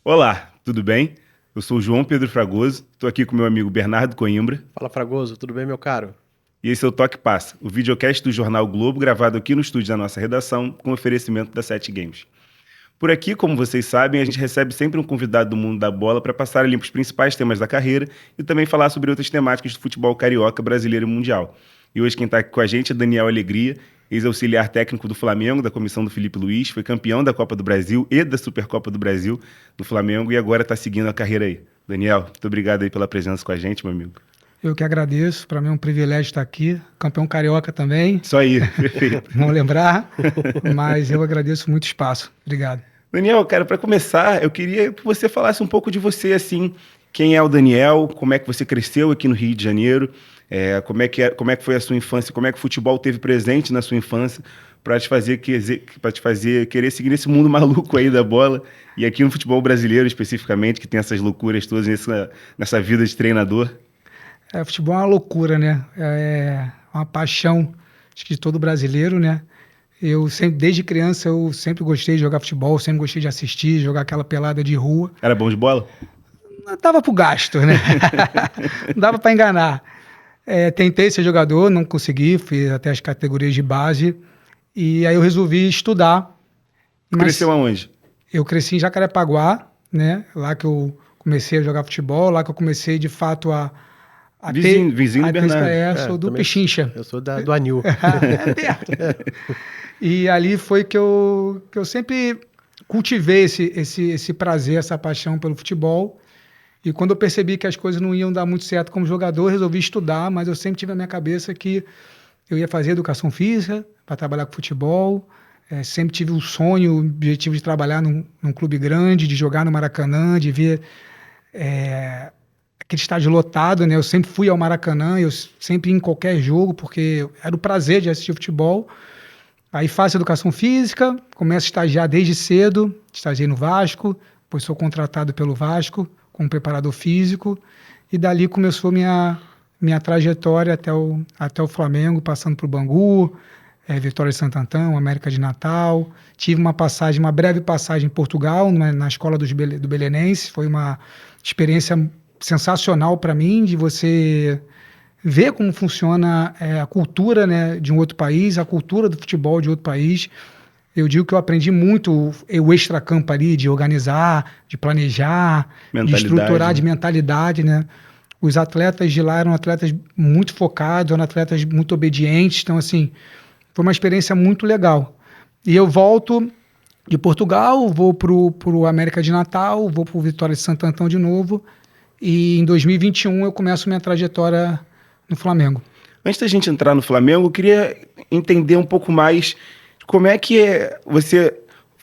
Olá, tudo bem? Eu sou o João Pedro Fragoso, estou aqui com meu amigo Bernardo Coimbra Fala, Fragoso, tudo bem, meu caro? e esse é o Toque Passa, o videocast do Jornal Globo gravado aqui no estúdio da nossa redação com oferecimento da Sete Games. Por aqui, como vocês sabem, a gente recebe sempre um convidado do mundo da bola para passar ali os principais temas da carreira e também falar sobre outras temáticas do futebol carioca, brasileiro e mundial. E hoje quem está aqui com a gente é Daniel Alegria, ex-auxiliar técnico do Flamengo, da comissão do Felipe Luiz, foi campeão da Copa do Brasil e da Supercopa do Brasil do Flamengo e agora está seguindo a carreira aí. Daniel, muito obrigado aí pela presença com a gente, meu amigo. Eu que agradeço, para mim é um privilégio estar aqui, campeão carioca também, Isso aí, perfeito. vamos lembrar, mas eu agradeço muito o espaço. Obrigado. Daniel, cara, para começar, eu queria que você falasse um pouco de você, assim, quem é o Daniel, como é que você cresceu aqui no Rio de Janeiro, como é que foi a sua infância, como é que o futebol teve presente na sua infância para te fazer querer seguir nesse mundo maluco aí da bola e aqui no futebol brasileiro especificamente, que tem essas loucuras todas nessa vida de treinador. Futebol é uma loucura, né? É uma paixão, acho que de todo brasileiro, né? Eu sempre, desde criança, eu sempre gostei de jogar futebol, sempre gostei de assistir, jogar aquela pelada de rua. Era bom de bola? Não dava pro gasto, né? Não dava para enganar. Tentei ser jogador, não consegui, fiz até as categorias de base. E aí eu resolvi estudar. Cresceu aonde? Eu cresci em Jacarepaguá, né? Lá que eu comecei a jogar futebol, lá que eu comecei de fato Vizinho do Bernardo. Sou do Pechincha. Eu sou do Anil. É perto. E ali foi que eu sempre cultivei esse prazer, essa paixão pelo futebol. E quando eu percebi que as coisas não iam dar muito certo como jogador, resolvi estudar, mas eu sempre tive na minha cabeça que eu ia fazer educação física para trabalhar com futebol. Sempre tive o sonho, o objetivo de trabalhar num clube grande, de jogar no Maracanã, de ver aquele estádio lotado, né? Eu sempre fui ao Maracanã, eu sempre ia em qualquer jogo, porque era o prazer de assistir futebol. Aí faço educação física, começo a estagiar desde cedo, estagiei no Vasco, depois sou contratado pelo Vasco como preparador físico, e dali começou minha trajetória até o Flamengo, passando por Bangu, Vitória de Santo Antão, América de Natal. Tive uma breve passagem em Portugal, na escola do Belenenses. Foi uma experiência sensacional para mim, de você ver como funciona a cultura, né, de um outro país, a cultura do futebol de outro país. Eu digo que eu aprendi muito o extracampo ali, de organizar, de planejar, de estruturar, de mentalidade, né? Os atletas de lá eram atletas muito focados, eram atletas muito obedientes. Então, assim, foi uma experiência muito legal. E eu volto de Portugal, vou pro América de Natal, vou pro Vitória de Santo Antão de novo. E em 2021 eu começo minha trajetória no Flamengo. Antes da gente entrar no Flamengo, eu queria entender um pouco mais como é que você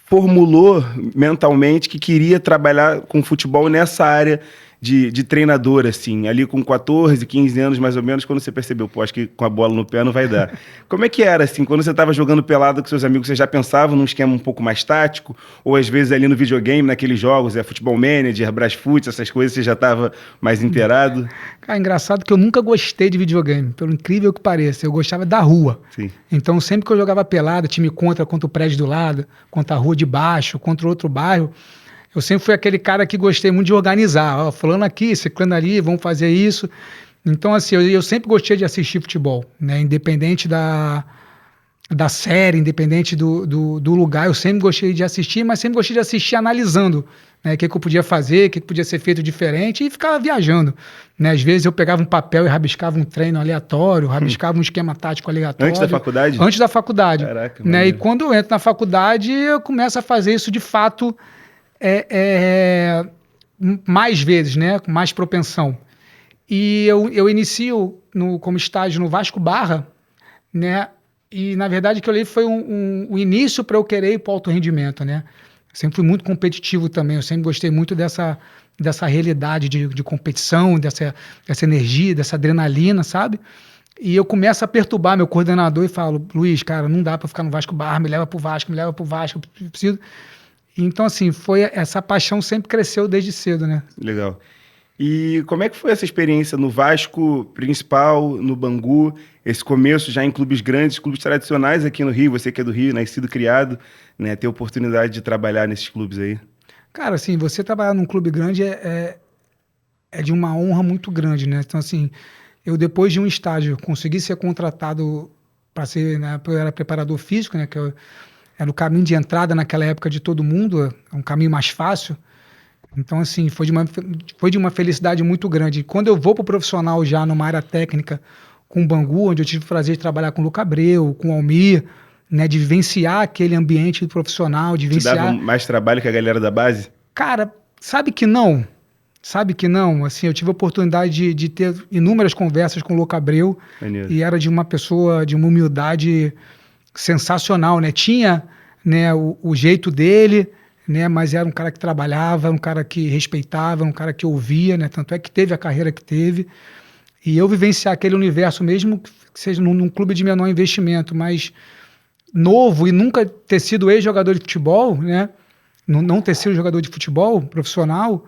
formulou mentalmente que queria trabalhar com futebol nessa área de treinador, assim, ali com 14, 15 anos mais ou menos, quando você percebeu, pô, acho que com a bola no pé não vai dar. Como é que era, assim, quando você estava jogando pelada com seus amigos, você já pensava num esquema um pouco mais tático? Ou às vezes ali no videogame, naqueles jogos, Futebol Manager, Brasfoot, essas coisas, você já estava mais inteirado? Cara, engraçado que eu nunca gostei de videogame, pelo incrível que pareça, eu gostava da rua. Sim. Então sempre que eu jogava pelada, time contra o prédio do lado, contra a rua de baixo, contra outro bairro, eu sempre fui aquele cara que gostei muito de organizar. Fulano aqui, ciclano ali, vamos fazer isso. Então, assim, eu sempre gostei de assistir futebol, né? Independente da série, independente do lugar, eu sempre gostei de assistir, mas sempre gostei de assistir analisando, né? O que eu podia fazer, o que podia ser feito diferente, e ficava viajando, né? Às vezes eu pegava um papel e rabiscava um treino aleatório, rabiscava um esquema tático aleatório. Antes da faculdade? Antes da faculdade. Caraca, né? E quando eu entro na faculdade, eu começo a fazer isso de fato mais vezes, né? Com mais propensão. E eu inicio como estágio no Vasco Barra, né? E, na verdade, o que eu li foi um início para eu querer ir para o alto rendimento, né? Eu sempre fui muito competitivo também, eu sempre gostei muito dessa realidade de competição, dessa energia, dessa adrenalina, sabe? E eu começo a perturbar meu coordenador e falo, Luiz, cara, não dá para ficar no Vasco Barra, me leva pro Vasco, eu preciso... Então, assim, essa paixão sempre cresceu desde cedo, né? Legal. E como é que foi essa experiência no Vasco principal, no Bangu, esse começo já em clubes grandes, clubes tradicionais aqui no Rio, você que é do Rio, nascido, criado, né, ter oportunidade de trabalhar nesses clubes aí? Cara, assim, você trabalhar num clube grande é de uma honra muito grande, né? Então, assim, eu depois de um estágio consegui ser contratado para ser, né, eu era preparador físico, né? Era o caminho de entrada naquela época de todo mundo, é um caminho mais fácil. Então, assim, foi de uma felicidade muito grande. Quando eu vou para o profissional já numa área técnica com o Bangu, onde eu tive o prazer de trabalhar com o Luca Abreu, com o Almir, né, de vivenciar aquele ambiente profissional, de Te dava vivenciar... mais trabalho que a galera da base? Cara, sabe que não? Sabe que não? Assim, eu tive a oportunidade de ter inúmeras conversas com o Luca Abreu Maneiro. e era de uma pessoa de uma humildade sensacional, né? Tinha, né, o jeito dele, né, mas era um cara que trabalhava, um cara que respeitava, um cara que ouvia, né? Tanto é que teve a carreira que teve. E eu vivenciar aquele universo, mesmo que seja num clube de menor investimento, mas novo e nunca ter sido ex-jogador de futebol, né? Não ter sido jogador de futebol profissional,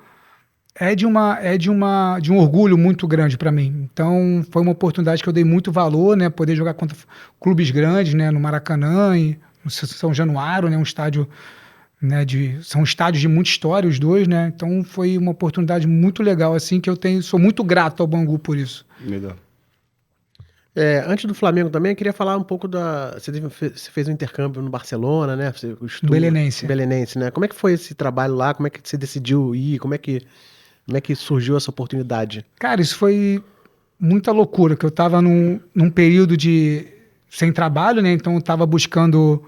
de um orgulho muito grande para mim. Então, foi uma oportunidade que eu dei muito valor, né? Poder jogar contra clubes grandes, né? No Maracanã e no São Januário, né? Um estádio, né? São estádios de muita história, os dois, né? Então, foi uma oportunidade muito legal, assim, que sou muito grato ao Bangu por isso. Legal. Antes do Flamengo também, eu queria falar um pouco você fez um intercâmbio no Barcelona, né? Belenense, né? Como é que foi esse trabalho lá? Como é que você decidiu ir? Como é que surgiu essa oportunidade? Cara, isso foi muita loucura, que eu estava num período sem trabalho, né? Então eu estava buscando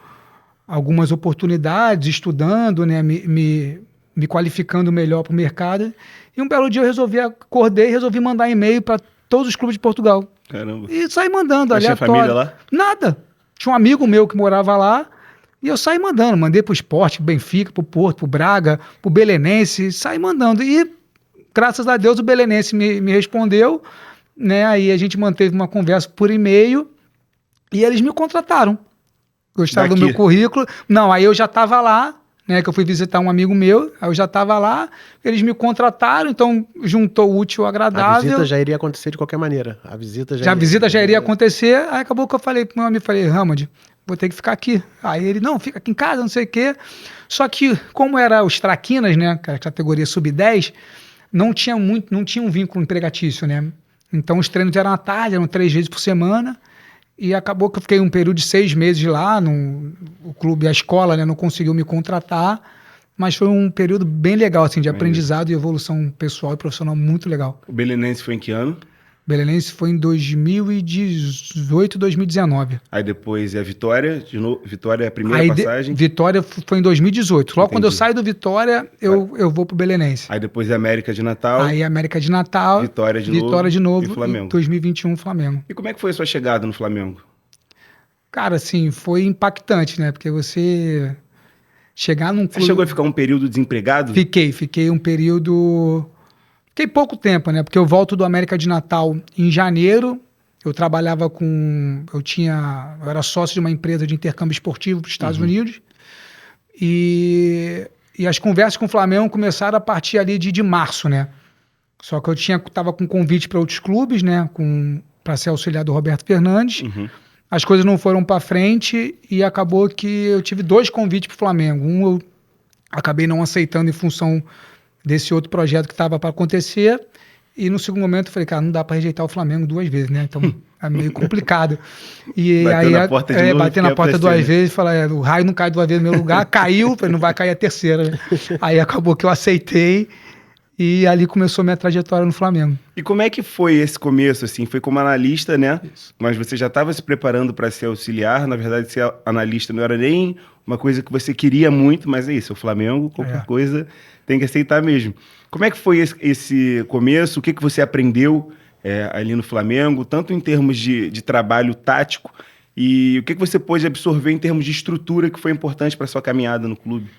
algumas oportunidades, estudando, né? Me qualificando melhor para o mercado. E um belo dia eu acordei e resolvi mandar e-mail para todos os clubes de Portugal. Caramba. E saí mandando, Mas tinha aleatório. família lá? Nada. Tinha um amigo meu que morava lá e eu saí mandando. Mandei pro Sport, pro Benfica, pro Porto, pro Braga, pro Belenense. Saí mandando. E, graças a Deus, o Belenense me respondeu, né? Aí a gente manteve uma conversa por e-mail e eles me contrataram. Gostaram do meu currículo. Não, aí eu já estava lá, né? Que eu fui visitar um amigo meu, aí eu já estava lá, eles me contrataram, então juntou o útil ao agradável. A visita já iria acontecer de qualquer maneira. A visita já iria acontecer, aí acabou que eu falei pro meu amigo, Ramad, vou ter que ficar aqui. Aí ele, não, fica aqui em casa, não sei o quê. Só que, como era os traquinas, né, a categoria sub-10, não tinha um vínculo empregatício, né? Então os treinos eram à tarde, eram 3 vezes por semana, e acabou que eu fiquei um período de 6 meses lá, o clube, a escola, né, não conseguiu me contratar, mas foi um período bem legal, assim, de aprendizado e evolução pessoal e profissional muito legal. O Belenense foi em que ano? O Belenense foi em 2018, 2019. Aí depois é a Vitória, de novo, Vitória é a primeira passagem? Vitória foi em 2018. Logo quando eu saio do Vitória, eu vou pro Belenense. Aí depois é América de Natal. Aí América de Natal. Vitória de novo. E Flamengo. Em 2021, Flamengo. E como é que foi a sua chegada no Flamengo? Cara, assim, foi impactante, né? Porque você chegar num clube... Você chegou a ficar um período desempregado? Fiquei um período... Fiquei pouco tempo, né? Porque eu volto do América de Natal em janeiro. Eu trabalhava eu era sócio de uma empresa de intercâmbio esportivo para os Estados Unidos. E as conversas com o Flamengo começaram a partir ali de março, né? Só que eu tava com convite para outros clubes, né? Para ser auxiliar do Roberto Fernandes. As coisas não foram para frente e acabou que eu tive 2 convites para o Flamengo. Um eu acabei não aceitando em função desse outro projeto que estava para acontecer, e no segundo momento eu falei, cara, não dá para rejeitar o Flamengo 2 vezes, né? Então é meio complicado. E bateu aí na porta de novo, bater na porta 2 vezes, falar, o raio não cai 2 vezes no meu lugar, caiu, não vai cair a terceira. Né? Aí acabou que eu aceitei e ali começou minha trajetória no Flamengo. E como é que foi esse começo, assim? Foi como analista, né? Isso. Mas você já estava se preparando para ser auxiliar, na verdade ser analista não era nem uma coisa que você queria muito, mas é isso, o Flamengo, qualquer coisa tem que aceitar mesmo. Como é que foi esse começo? O que você aprendeu ali no Flamengo, tanto em termos de trabalho tático, e o que você pôde absorver em termos de estrutura que foi importante para sua caminhada no clube?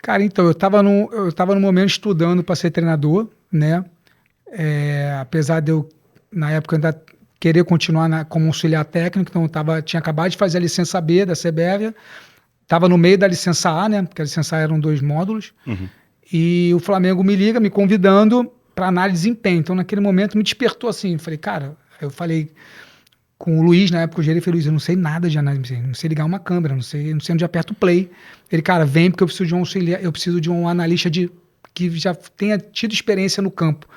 Cara, então, eu estava no momento estudando para ser treinador, né? Apesar de eu, na época, ainda querer continuar como auxiliar técnico, então tinha acabado de fazer a licença B da CBF, estava no meio da licença A, né? Porque a licença A eram 2 módulos, e o Flamengo me liga, me convidando para análise de desempenho. Então, naquele momento, me despertou assim. Eu falei, com o Luiz, na época, o gerente falou, Luiz, eu não sei nada de análise, não sei ligar uma câmera, não sei onde aperto o play. Ele, cara, vem porque eu preciso de um auxiliar, eu preciso de um analista que já tenha tido experiência no campo,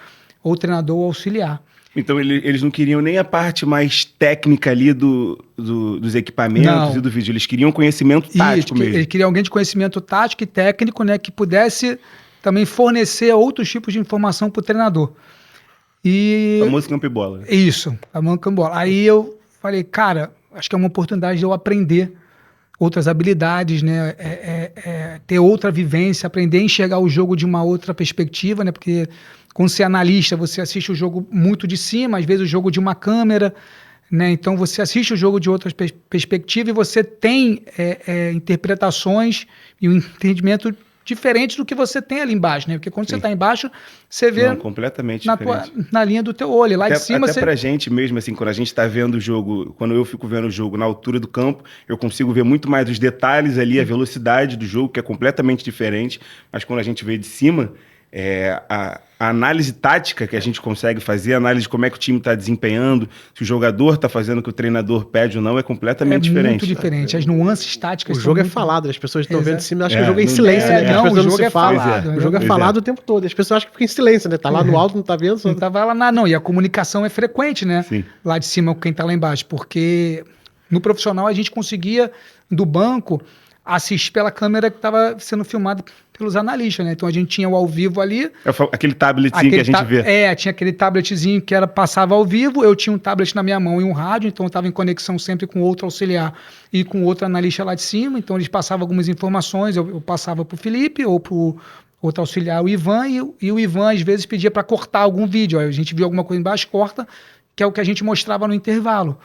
ou treinador ou auxiliar. Então eles não queriam nem a parte mais técnica ali dos equipamentos e do vídeo, eles queriam conhecimento tático mesmo. Eles queriam alguém de conhecimento tático e técnico, né, que pudesse também fornecer outros tipos de informação para o treinador. O famoso campo e bola. Isso, famoso campo e bola. Aí eu falei, cara, acho que é uma oportunidade de eu aprender outras habilidades, né, ter outra vivência, aprender a enxergar o jogo de uma outra perspectiva, né, porque quando você é analista, você assiste o jogo muito de cima, às vezes o jogo de uma câmera, né, então você assiste o jogo de outra perspectiva e você tem interpretações e um entendimento diferente do que você tem ali embaixo, né? Porque quando você está embaixo, você vê completamente na linha do teu olho. Lá de cima até pra gente mesmo, assim, quando a gente está vendo o jogo, quando eu fico vendo o jogo na altura do campo, eu consigo ver muito mais os detalhes ali, a velocidade do jogo, que é completamente diferente, mas quando a gente vê de cima, a análise tática que a gente consegue fazer, a análise de como é que o time está desempenhando, se o jogador está fazendo o que o treinador pede ou não, é completamente diferente. É muito diferente. As nuances táticas O jogo é falado, as pessoas estão vendo de cima, acham que o jogo é em não silêncio, né? não, As pessoas o jogo não se é falam. falado, O jogo é falado o tempo todo. As pessoas acham que fica em silêncio, né? Tá lá no alto, não tá vendo. Não tava lá não. E a comunicação é frequente, né? Sim. Lá de cima com quem tá lá embaixo. Porque no profissional a gente conseguia, do banco, assistir pela câmera que estava sendo filmada pelos analistas, né? Então a gente tinha o ao vivo ali. Aquele tabletzinho que a gente vê. Tinha aquele tabletzinho que passava ao vivo, eu tinha um tablet na minha mão e um rádio, então eu estava em conexão sempre com outro auxiliar e com outro analista lá de cima, então eles passavam algumas informações, eu passava para o Felipe ou para o outro auxiliar, o Ivan, e o Ivan às vezes pedia para cortar algum vídeo, aí a gente viu alguma coisa embaixo, corta, que é o que a gente mostrava no intervalo.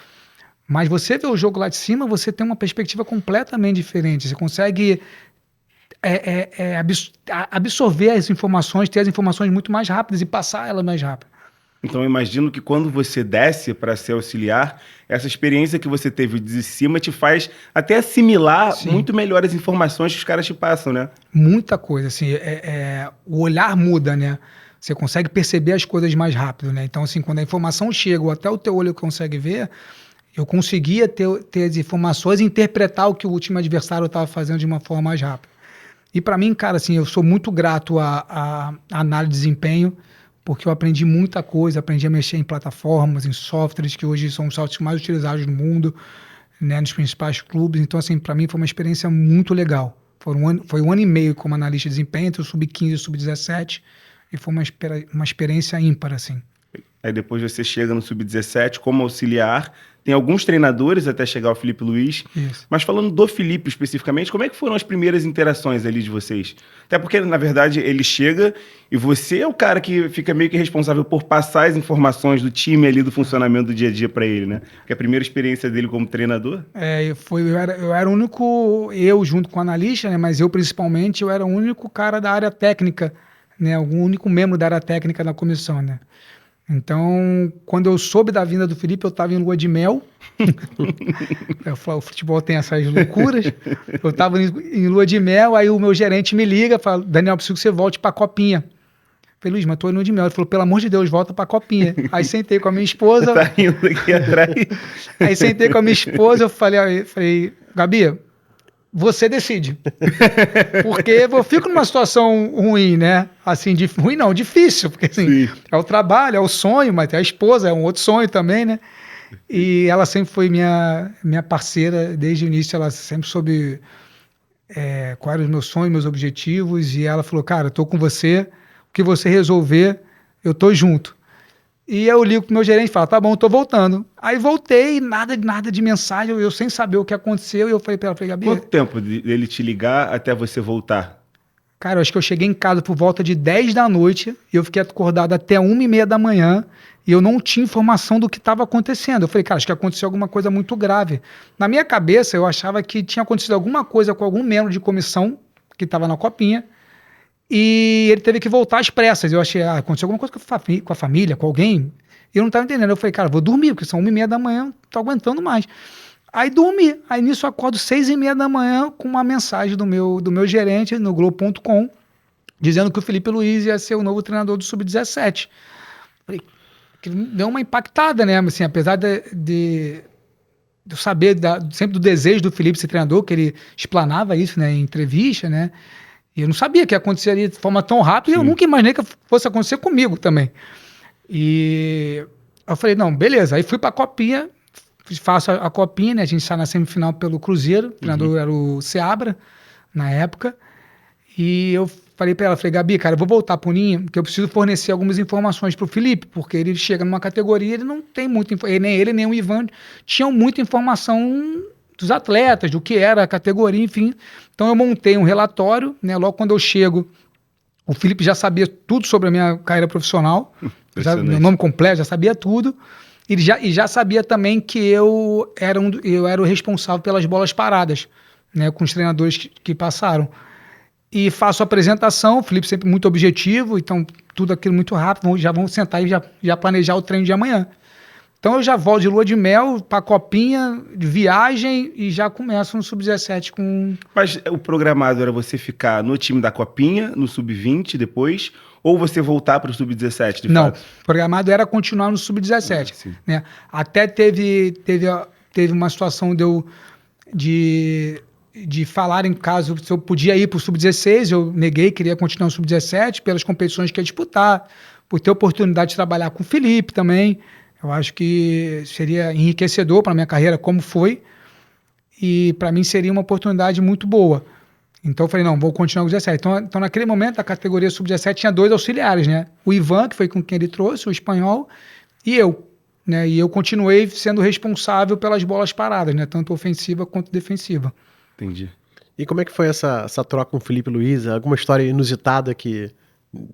Mas você vê o jogo lá de cima, você tem uma perspectiva completamente diferente. Você consegue absorver as informações, ter as informações muito mais rápidas e passar elas mais rápido. Então eu imagino que quando você desce para ser auxiliar, essa experiência que você teve de cima te faz até assimilar muito melhor as informações que os caras te passam, né? Muita coisa, assim, o olhar muda, né? Você consegue perceber as coisas mais rápido, né? Então, assim, quando a informação chega ou até o teu olho consegue ver, eu conseguia ter as informações e interpretar o que o último adversário estava fazendo de uma forma mais rápida. E para mim, cara, assim, eu sou muito grato à análise de desempenho, porque eu aprendi muita coisa, aprendi a mexer em plataformas, em softwares, que hoje são os softwares mais utilizados no mundo, né, nos principais clubes. Então, assim, para mim foi uma experiência muito legal. Foi um ano e meio como analista de desempenho, entre o Sub-15 e o Sub-17, e foi uma experiência ímpar, assim. Aí depois você chega no Sub-17 como auxiliar, tem alguns treinadores até chegar ao Felipe Luiz. Isso. Mas falando do Felipe especificamente, como é que foram as primeiras interações ali de vocês? Até porque, na verdade, ele chega e você é o cara que fica meio que responsável por passar as informações do time ali, do funcionamento do dia a dia para ele, né? Porque a primeira experiência dele como treinador... Eu era o único, eu junto com o analista, né? Mas eu principalmente, eu era o único cara da área técnica, né? O único membro da área técnica da comissão, né? Então, quando eu soube da vinda do Felipe, eu estava em lua de mel. O futebol tem essas loucuras. Eu estava em lua de mel, aí o meu gerente me liga, fala, Daniel, preciso que você volte para a Copinha. Eu falei, Luiz, mas estou em lua de mel. Ele falou, pelo amor de Deus, volta para a Copinha. Aí sentei com a minha esposa. Tá rindo aqui atrás. Aí sentei com a minha esposa, eu falei, Gabi, você decide. Porque eu fico numa situação ruim, né? Assim, ruim não, difícil. Porque assim, é o trabalho, é o sonho, mas tem a esposa, é um outro sonho também, né? E ela sempre foi minha parceira desde o início. Ela sempre soube quais eram os meus sonhos, meus objetivos. E ela falou, cara, eu tô com você. O que você resolver, eu tô junto. E eu ligo pro meu gerente e falo, tá bom, eu tô voltando. Aí voltei, nada de mensagem, eu sem saber o que aconteceu, e eu falei pra ela, Gabi... Quanto tempo dele te ligar até você voltar? Cara, eu acho que eu cheguei em casa por volta de 10 da noite, e eu fiquei acordado até 1h30 da manhã, e eu não tinha informação do que estava acontecendo. Eu falei, cara, acho que aconteceu alguma coisa muito grave. Na minha cabeça, eu achava que tinha acontecido alguma coisa com algum membro de comissão, que estava na Copinha, e ele teve que voltar às pressas. Eu achei, aconteceu alguma coisa com a família, com alguém. E eu não estava entendendo. Eu falei, cara, vou dormir, porque são 1h30 da manhã, não tô aguentando mais. Aí dormi. Aí nisso eu acordo 6h30 da manhã com uma mensagem do meu gerente no Globo.com, dizendo que o Felipe Luiz ia ser o novo treinador do Sub-17. Falei, que deu uma impactada, né? Assim, apesar de eu saber sempre do desejo do Felipe ser treinador, que ele explanava isso, né, em entrevista, né? E eu não sabia que aconteceria de forma tão rápida. Sim. E eu nunca imaginei que fosse acontecer comigo também. E eu falei, não, beleza. Aí fui pra Copinha, faço a Copinha, né? A gente sai na semifinal pelo Cruzeiro, o treinador era o Seabra, na época. E eu falei pra ela, Gabi, cara, eu vou voltar pro Ninho, porque eu preciso fornecer algumas informações pro Felipe, porque ele chega numa categoria, ele não tem muita informação, nem ele, nem o Ivan tinham muita informação dos atletas, do que era a categoria, enfim. Então eu montei um relatório, né? Logo quando eu chego, o Felipe já sabia tudo sobre a minha carreira profissional, meu nome completo, já sabia tudo. E já sabia também que eu era o responsável pelas bolas paradas, né? Com os treinadores que passaram. E faço a apresentação, o Felipe sempre muito objetivo, então tudo aquilo muito rápido, já vamos sentar e já planejar o treino de amanhã. Então eu já volto de lua de mel para Copinha, de viagem, e já começo no Sub-17 com... Mas o programado era você ficar no time da Copinha, no Sub-20 depois, ou você voltar para o Sub-17 de Não, fato? o programado era continuar no Sub-17. Né? Até teve uma situação de falar em caso se eu podia ir para o Sub-16, eu neguei, queria continuar no Sub-17 pelas competições que ia disputar, por ter oportunidade de trabalhar com o Felipe também. Eu acho que seria enriquecedor para a minha carreira, como foi, e para mim seria uma oportunidade muito boa. Então eu falei, não, vou continuar com o 17. Então naquele momento a categoria Sub-17 tinha 2 auxiliares, né? O Ivan, que foi com quem ele trouxe, o espanhol, e eu. Né? E eu continuei sendo responsável pelas bolas paradas, né? Tanto ofensiva quanto defensiva. Entendi. E como é que foi essa troca com o Felipe Luiz? Alguma história inusitada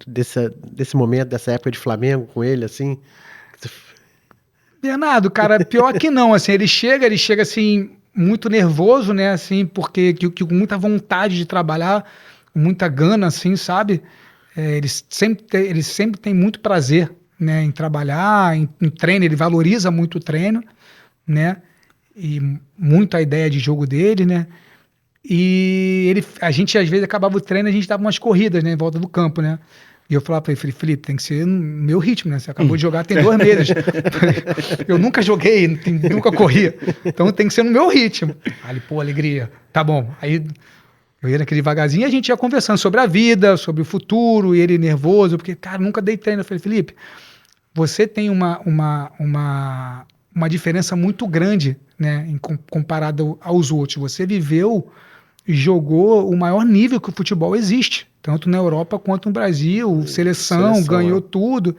desse momento, dessa época de Flamengo com ele, assim? Bernardo, cara, pior que não, assim, ele chega assim, muito nervoso, né, assim, porque com muita vontade de trabalhar, muita gana, assim, sabe? Ele sempre tem muito prazer, né, em trabalhar, em treino, ele valoriza muito o treino, né, e muito a ideia de jogo dele, né, e a gente às vezes acabava o treino, a gente dava umas corridas, né, em volta do campo, né, e eu falava pra ele, Felipe, tem que ser no meu ritmo, né? Você acabou de jogar tem 2 meses. Eu nunca joguei, nunca corria. Então tem que ser no meu ritmo. Aí ele, pô, alegria. Tá bom. Aí eu ia naquele devagarzinho e a gente ia conversando sobre a vida, sobre o futuro, e ele nervoso, porque, cara, nunca dei treino. Eu falei, Felipe, você tem uma diferença muito grande, né? Comparado aos outros. Você viveu e jogou o maior nível que o futebol existe, tanto na Europa quanto no Brasil, seleção ganhou tudo.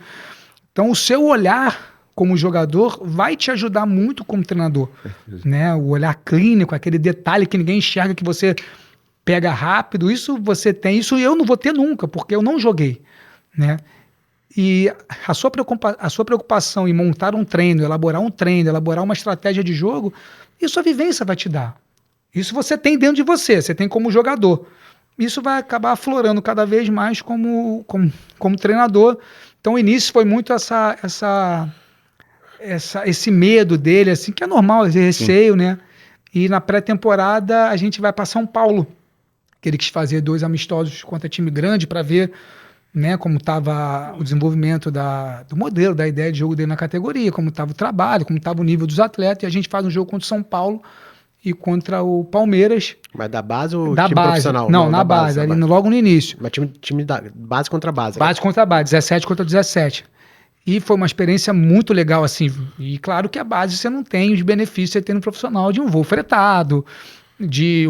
Então o seu olhar como jogador vai te ajudar muito como treinador, né? O olhar clínico, aquele detalhe que ninguém enxerga, que você pega rápido, isso você tem, isso eu não vou ter nunca, porque eu não joguei, né? E a sua preocupação em montar um treino, elaborar uma estratégia de jogo, isso a vivência vai te dar. Isso você tem dentro de você tem como jogador. Isso vai acabar aflorando cada vez mais como treinador. Então o início foi muito esse medo dele, assim, que é normal, esse receio, né? E na pré-temporada a gente vai para São Paulo, que ele quis fazer 2 amistosos contra time grande para ver, né, como estava o desenvolvimento do modelo, da ideia de jogo dele na categoria, como estava o trabalho, como estava o nível dos atletas, e a gente faz um jogo contra o São Paulo e contra o Palmeiras. Mas da base ou da time base. Profissional? Não, na base, ali logo no início. Mas time da base contra base. Base contra base, 17 contra 17. E foi uma experiência muito legal, assim. E claro que a base você não tem os benefícios que você tem no profissional de um voo fretado, de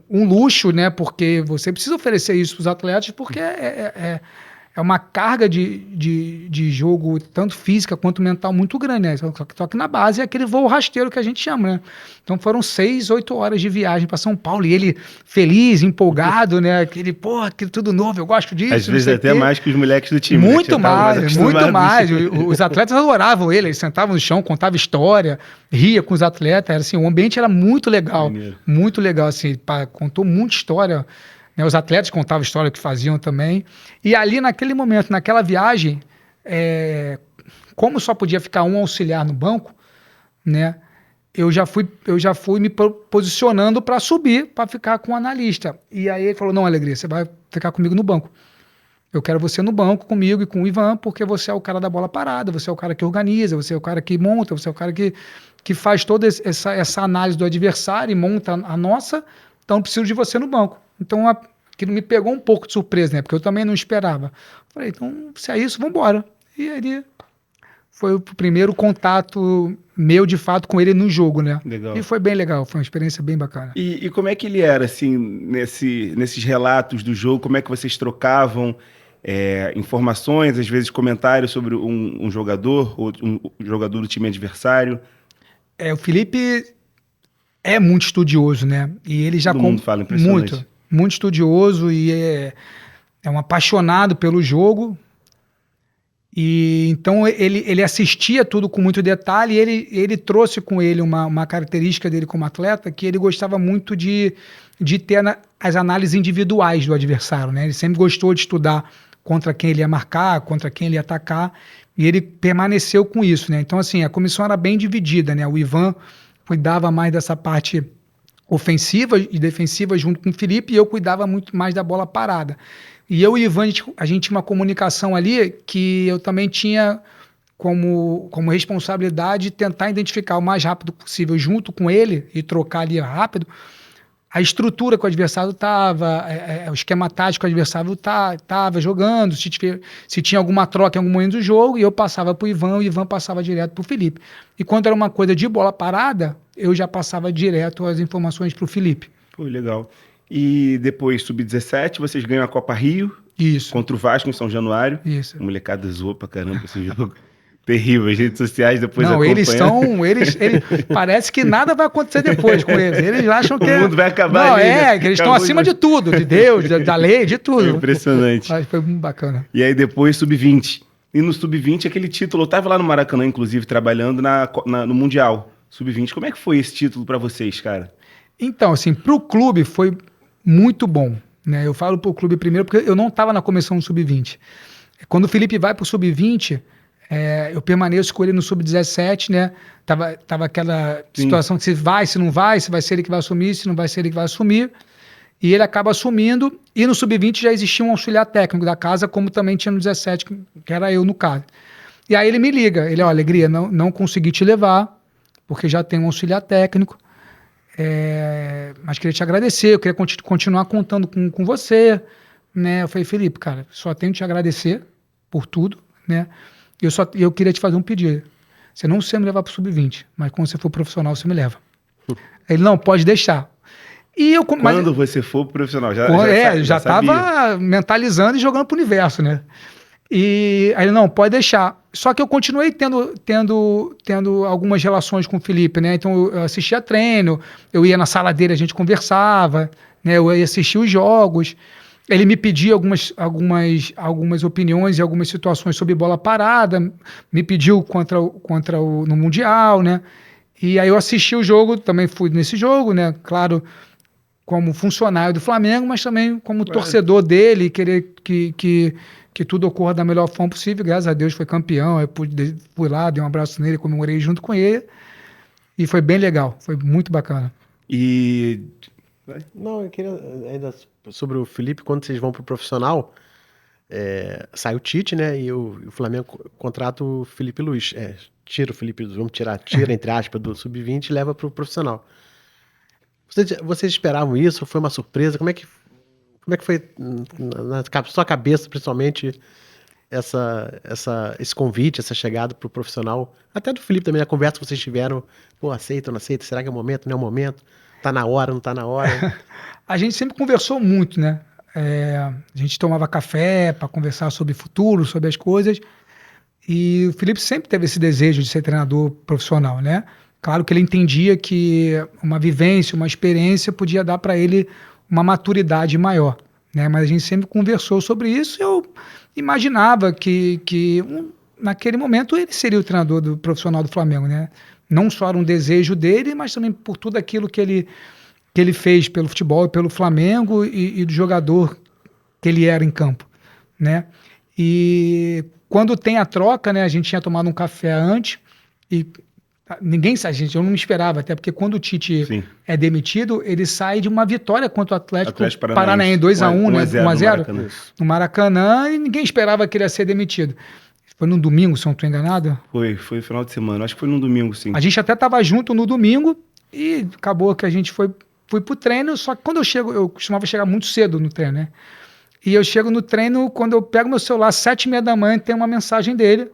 um luxo, né? Porque você precisa oferecer isso para os atletas, porque é uma carga de jogo, tanto física quanto mental, muito grande, né? Só que na base é aquele voo rasteiro que a gente chama, né? Então foram 6, 8 horas de viagem para São Paulo, e ele feliz, empolgado, né? Aquele, pô, aquilo tudo novo, eu gosto disso. Às vezes até mais que os moleques do time. Muito mais. Os atletas adoravam ele, sentavam no chão, contava história, ria com os atletas, era assim, o ambiente era muito legal, muito legal, assim, contou muita história. Os atletas contavam a história que faziam também. E ali, naquele momento, naquela viagem, como só podia ficar um auxiliar no banco, né, eu já fui me posicionando para subir, para ficar com o analista. E aí ele falou, não, Alegria, você vai ficar comigo no banco. eu quero você no banco comigo e com o Ivan, porque você é o cara da bola parada, você é o cara que organiza, você é o cara que monta, você é o cara que faz toda essa análise do adversário e monta a nossa, então preciso de você no banco. Então aquilo me pegou um pouco de surpresa, né? Porque eu também não esperava. Falei, então se é isso, vamos embora. E aí foi o primeiro contato meu, de fato, com ele no jogo, né? Legal. E foi bem legal, foi uma experiência bem bacana. E como é que ele era, assim, nesses relatos do jogo? Como é que vocês trocavam informações, às vezes comentários sobre um jogador, ou um jogador do time adversário? O Felipe é muito estudioso, né? E ele já... Todo mundo fala, impressionante. Muito estudioso e é um apaixonado pelo jogo. E então ele assistia tudo com muito detalhe, e ele trouxe com ele uma característica dele como atleta, que ele gostava muito de ter as análises individuais do adversário, né? Ele sempre gostou de estudar contra quem ele ia marcar, contra quem ele ia atacar, e ele permaneceu com isso, né? Então, assim, a comissão era bem dividida, né? O Ivan cuidava mais dessa parte ofensiva e defensiva junto com o Felipe, e eu cuidava muito mais da bola parada. E eu e o Ivan, a gente tinha uma comunicação ali que eu também tinha como responsabilidade tentar identificar o mais rápido possível junto com ele e trocar ali rápido a estrutura que o adversário estava, o esquema tático que o adversário estava jogando, se tinha alguma troca em algum momento do jogo, e eu passava para o Ivan passava direto para o Felipe. E quando era uma coisa de bola parada, eu já passava direto as informações para o Felipe. Pô, legal. E depois, sub-17, vocês ganham a Copa Rio. Isso. Contra o Vasco em São Januário. Isso. A molecada zoou pra caramba esse jogo. Terrível, as redes sociais depois não, acompanham. Eles parece que nada vai acontecer depois com eles. Eles acham que... O mundo vai acabar. Não, que eles estão acima de tudo, de Deus, da lei, de tudo. É impressionante. Mas foi muito bacana. E aí depois, sub-20. E no sub-20, aquele título, eu tava lá no Maracanã, inclusive, trabalhando no Mundial. Sub-20, como é que foi esse título pra vocês, cara? Então, assim, pro clube foi muito bom, né? Eu falo pro clube primeiro porque eu não estava na comissão sub-20. Quando o Felipe vai pro sub-20, eu permaneço com ele no sub-17, né? Tava aquela situação de se vai, se não vai, se vai ser ele que vai assumir, se não vai ser ele que vai assumir. E ele acaba assumindo, e no sub-20 já existia um auxiliar técnico da casa, como também tinha no 17, que era eu no caso. E aí ele me liga, ele, ó, Alegria, não consegui te levar, porque já tem um auxiliar técnico, mas queria te agradecer, eu queria continuar contando com você, né? Eu falei, Felipe, cara, só tenho que te agradecer por tudo, né? Eu queria te fazer um pedido. Você não precisa me levar para o sub-20, mas quando você for profissional, você me leva. Ele, não, pode deixar. E eu, quando você for profissional, já estava mentalizando e jogando para o universo, né? E aí ele, não, pode deixar. Só que eu continuei tendo algumas relações com o Felipe, né? Então eu assistia treino, eu ia na sala dele, a gente conversava, né? Eu ia assistir os jogos. Ele me pedia algumas opiniões e algumas situações sobre bola parada, me pediu no Mundial, né? E aí eu assisti o jogo, também fui nesse jogo, né? Claro, como funcionário do Flamengo, mas também como torcedor dele, querer que tudo ocorra da melhor forma possível. Graças a Deus foi campeão, eu fui lá, dei um abraço nele, comemorei junto com ele, e foi bem legal, foi muito bacana. E... Não, eu queria ainda sobre o Felipe, quando vocês vão pro profissional, sai o Tite, né, e o Flamengo contrata o Felipe Luiz, tira o Felipe Luiz, tira entre aspas do sub-20 e leva pro profissional. Vocês esperavam isso? Foi uma surpresa? Como é que foi na sua cabeça, principalmente, esse convite, essa chegada pro profissional? Até do Felipe também, a conversa que vocês tiveram, pô, aceita ou não aceita? Será que é o momento? Não é o momento? Tá na hora, não tá na hora? A gente sempre conversou muito, né? A gente tomava café para conversar sobre o futuro, sobre as coisas. E o Felipe sempre teve esse desejo de ser treinador profissional, né? Claro que ele entendia que uma vivência, uma experiência podia dar para ele uma maturidade maior, né? Mas a gente sempre conversou sobre isso e eu imaginava que naquele momento ele seria o treinador do profissional do Flamengo, né? Não só era um desejo dele, mas também por tudo aquilo que ele fez pelo futebol e pelo Flamengo e do jogador que ele era em campo, né? E quando tem a troca, né? A gente tinha tomado um café antes e eu não me esperava, até porque quando o Tite é demitido, ele sai de uma vitória contra o Atlético Paranaense 2-1, né? 1-0 no Maracanã, e ninguém esperava que ele ia ser demitido. Foi num domingo, se eu não estou enganado? Foi final de semana, acho que foi num domingo, sim. A gente até estava junto no domingo e acabou que a gente foi pro treino, só que quando eu costumava chegar muito cedo no treino, né? E eu chego no treino, quando eu pego meu celular, 7h30 da manhã, tem uma mensagem dele,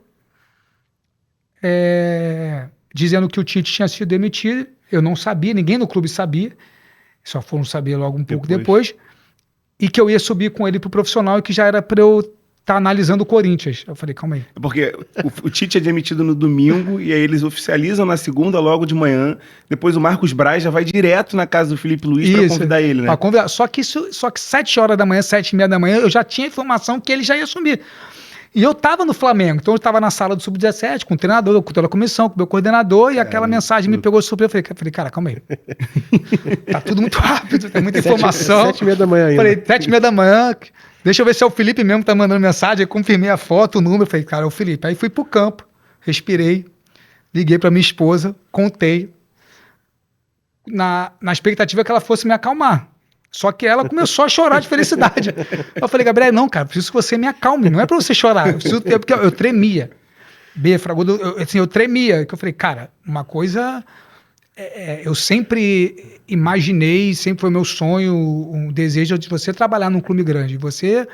dizendo que o Tite tinha sido demitido. Eu não sabia, ninguém no clube sabia, só foram saber logo um pouco depois, e que eu ia subir com ele pro profissional e que já era para eu estar analisando o Corinthians. Eu falei, calma aí. Porque o Tite é demitido no domingo e aí eles oficializam na segunda logo de manhã, depois o Marcos Braz já vai direto na casa do Felipe Luiz para convidar ele, né? Só que 7h da manhã, 7h30 da manhã, eu já tinha informação que ele já ia assumir. E eu tava no Flamengo, então eu tava na sala do Sub-17 com o treinador, com toda a comissão, com o meu coordenador, e aquela mensagem me pegou super. Eu falei, cara, calma aí. Tá tudo muito rápido, tem muita informação. 7h30 da manhã ainda. Falei, 7h30 da manhã, deixa eu ver se é o Felipe mesmo que tá mandando mensagem. Eu confirmei a foto, o número, falei, cara, é o Felipe. Aí fui pro campo, respirei, liguei pra minha esposa, contei, na expectativa que ela fosse me acalmar. Só que ela começou a chorar de felicidade. Eu falei, Gabriel, não, cara, preciso que você me acalme, não é pra você chorar. Porque eu tremia. Eu tremia. Eu falei, cara, uma coisa... eu sempre imaginei, sempre foi meu sonho, um desejo de você trabalhar num clube grande, você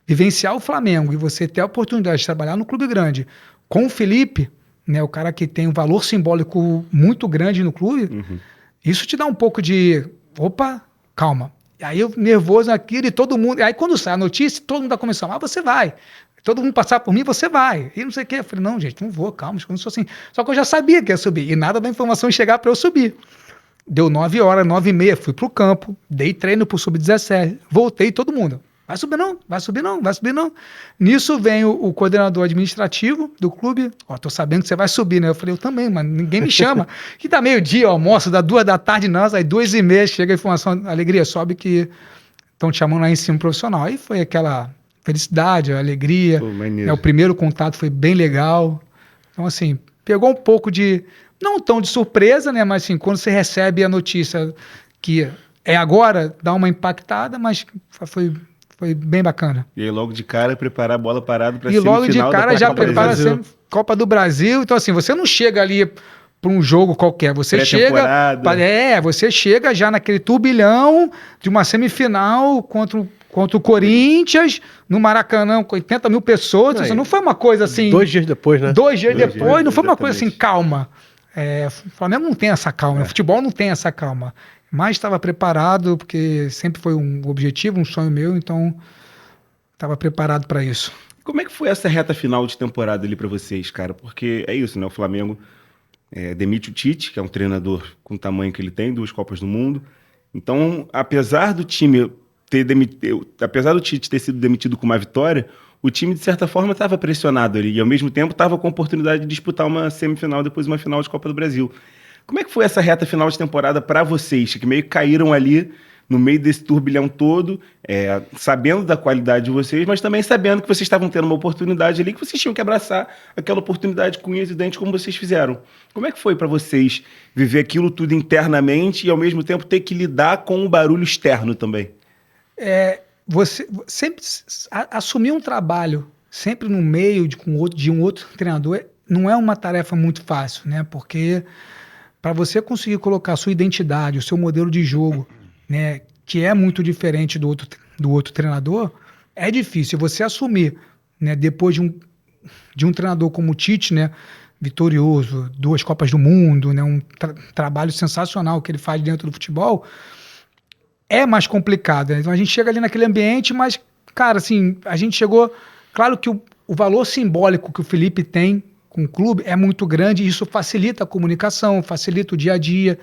vivenciar o Flamengo e você ter a oportunidade de trabalhar num clube grande com o Felipe, né, o cara que tem um valor simbólico muito grande no clube, isso te dá um pouco de... Opa, calma. Aí eu nervoso naquilo e todo mundo... Aí quando sai a notícia, todo mundo tá começando, você vai. Todo mundo passar por mim, você vai. E não sei o quê. Eu falei, não, gente, não vou, calma, eu não sou assim. Só que eu já sabia que ia subir. E nada da informação chegar para eu subir. Deu 9h, 9h30, fui pro campo, dei treino pro Sub-17, voltei todo mundo. Vai subir não, vai subir não, vai subir não. Nisso vem o coordenador administrativo do clube. Tô sabendo que você vai subir, né? Eu falei, eu também, mas ninguém me chama. Que dá meio-dia, almoço, dá 2 da tarde, não, aí 2h30 chega a informação, alegria, sobe que estão te chamando lá em cima profissional. Aí foi aquela felicidade, a alegria. Pô, o primeiro contato foi bem legal. Então, assim, pegou um pouco de, não tão de surpresa, né? Mas assim, quando você recebe a notícia que é agora, dá uma impactada, mas foi bem bacana. E aí logo de cara preparar a bola parada para semifinal. E logo de cara já prepara a Copa do Brasil. Então assim, você não chega ali para um jogo qualquer, você chega já naquele turbilhão de uma semifinal contra o Corinthians, no Maracanã, com 80 mil pessoas. Então, não foi uma coisa assim... 2 dias depois, né? 2 dias depois, não foi uma coisa assim, calma. O Flamengo não tem essa calma, o futebol não tem essa calma. Mas estava preparado, porque sempre foi um objetivo, um sonho meu, então estava preparado para isso. Como é que foi essa reta final de temporada ali para vocês, cara? Porque é isso, né? O Flamengo demite o Tite, que é um treinador com o tamanho que ele tem, 2 Copas do Mundo. Então, apesar do Tite ter sido demitido com uma vitória, o time, de certa forma, estava pressionado ali e, ao mesmo tempo, estava com a oportunidade de disputar uma semifinal, depois uma final de Copa do Brasil. Como é que foi essa reta final de temporada para vocês, que meio que caíram ali no meio desse turbilhão todo, sabendo da qualidade de vocês, mas também sabendo que vocês estavam tendo uma oportunidade ali, que vocês tinham que abraçar aquela oportunidade com unhas e dentes, como vocês fizeram. Como é que foi para vocês viver aquilo tudo internamente e, ao mesmo tempo, ter que lidar com o barulho externo também? Você sempre assumir um trabalho sempre no meio de um outro treinador não é uma tarefa muito fácil, né? Porque para você conseguir colocar a sua identidade, o seu modelo de jogo, né, que é muito diferente do outro treinador, é difícil. Você assumir, né, depois de um treinador como o Tite, né, vitorioso, 2 Copas do Mundo, né, um trabalho sensacional que ele faz dentro do futebol, é mais complicado. Né? Então a gente chega ali naquele ambiente, mas, cara, assim, a gente chegou... Claro que o valor simbólico que o Felipe tem com o clube é muito grande e isso facilita a comunicação, facilita o dia a dia.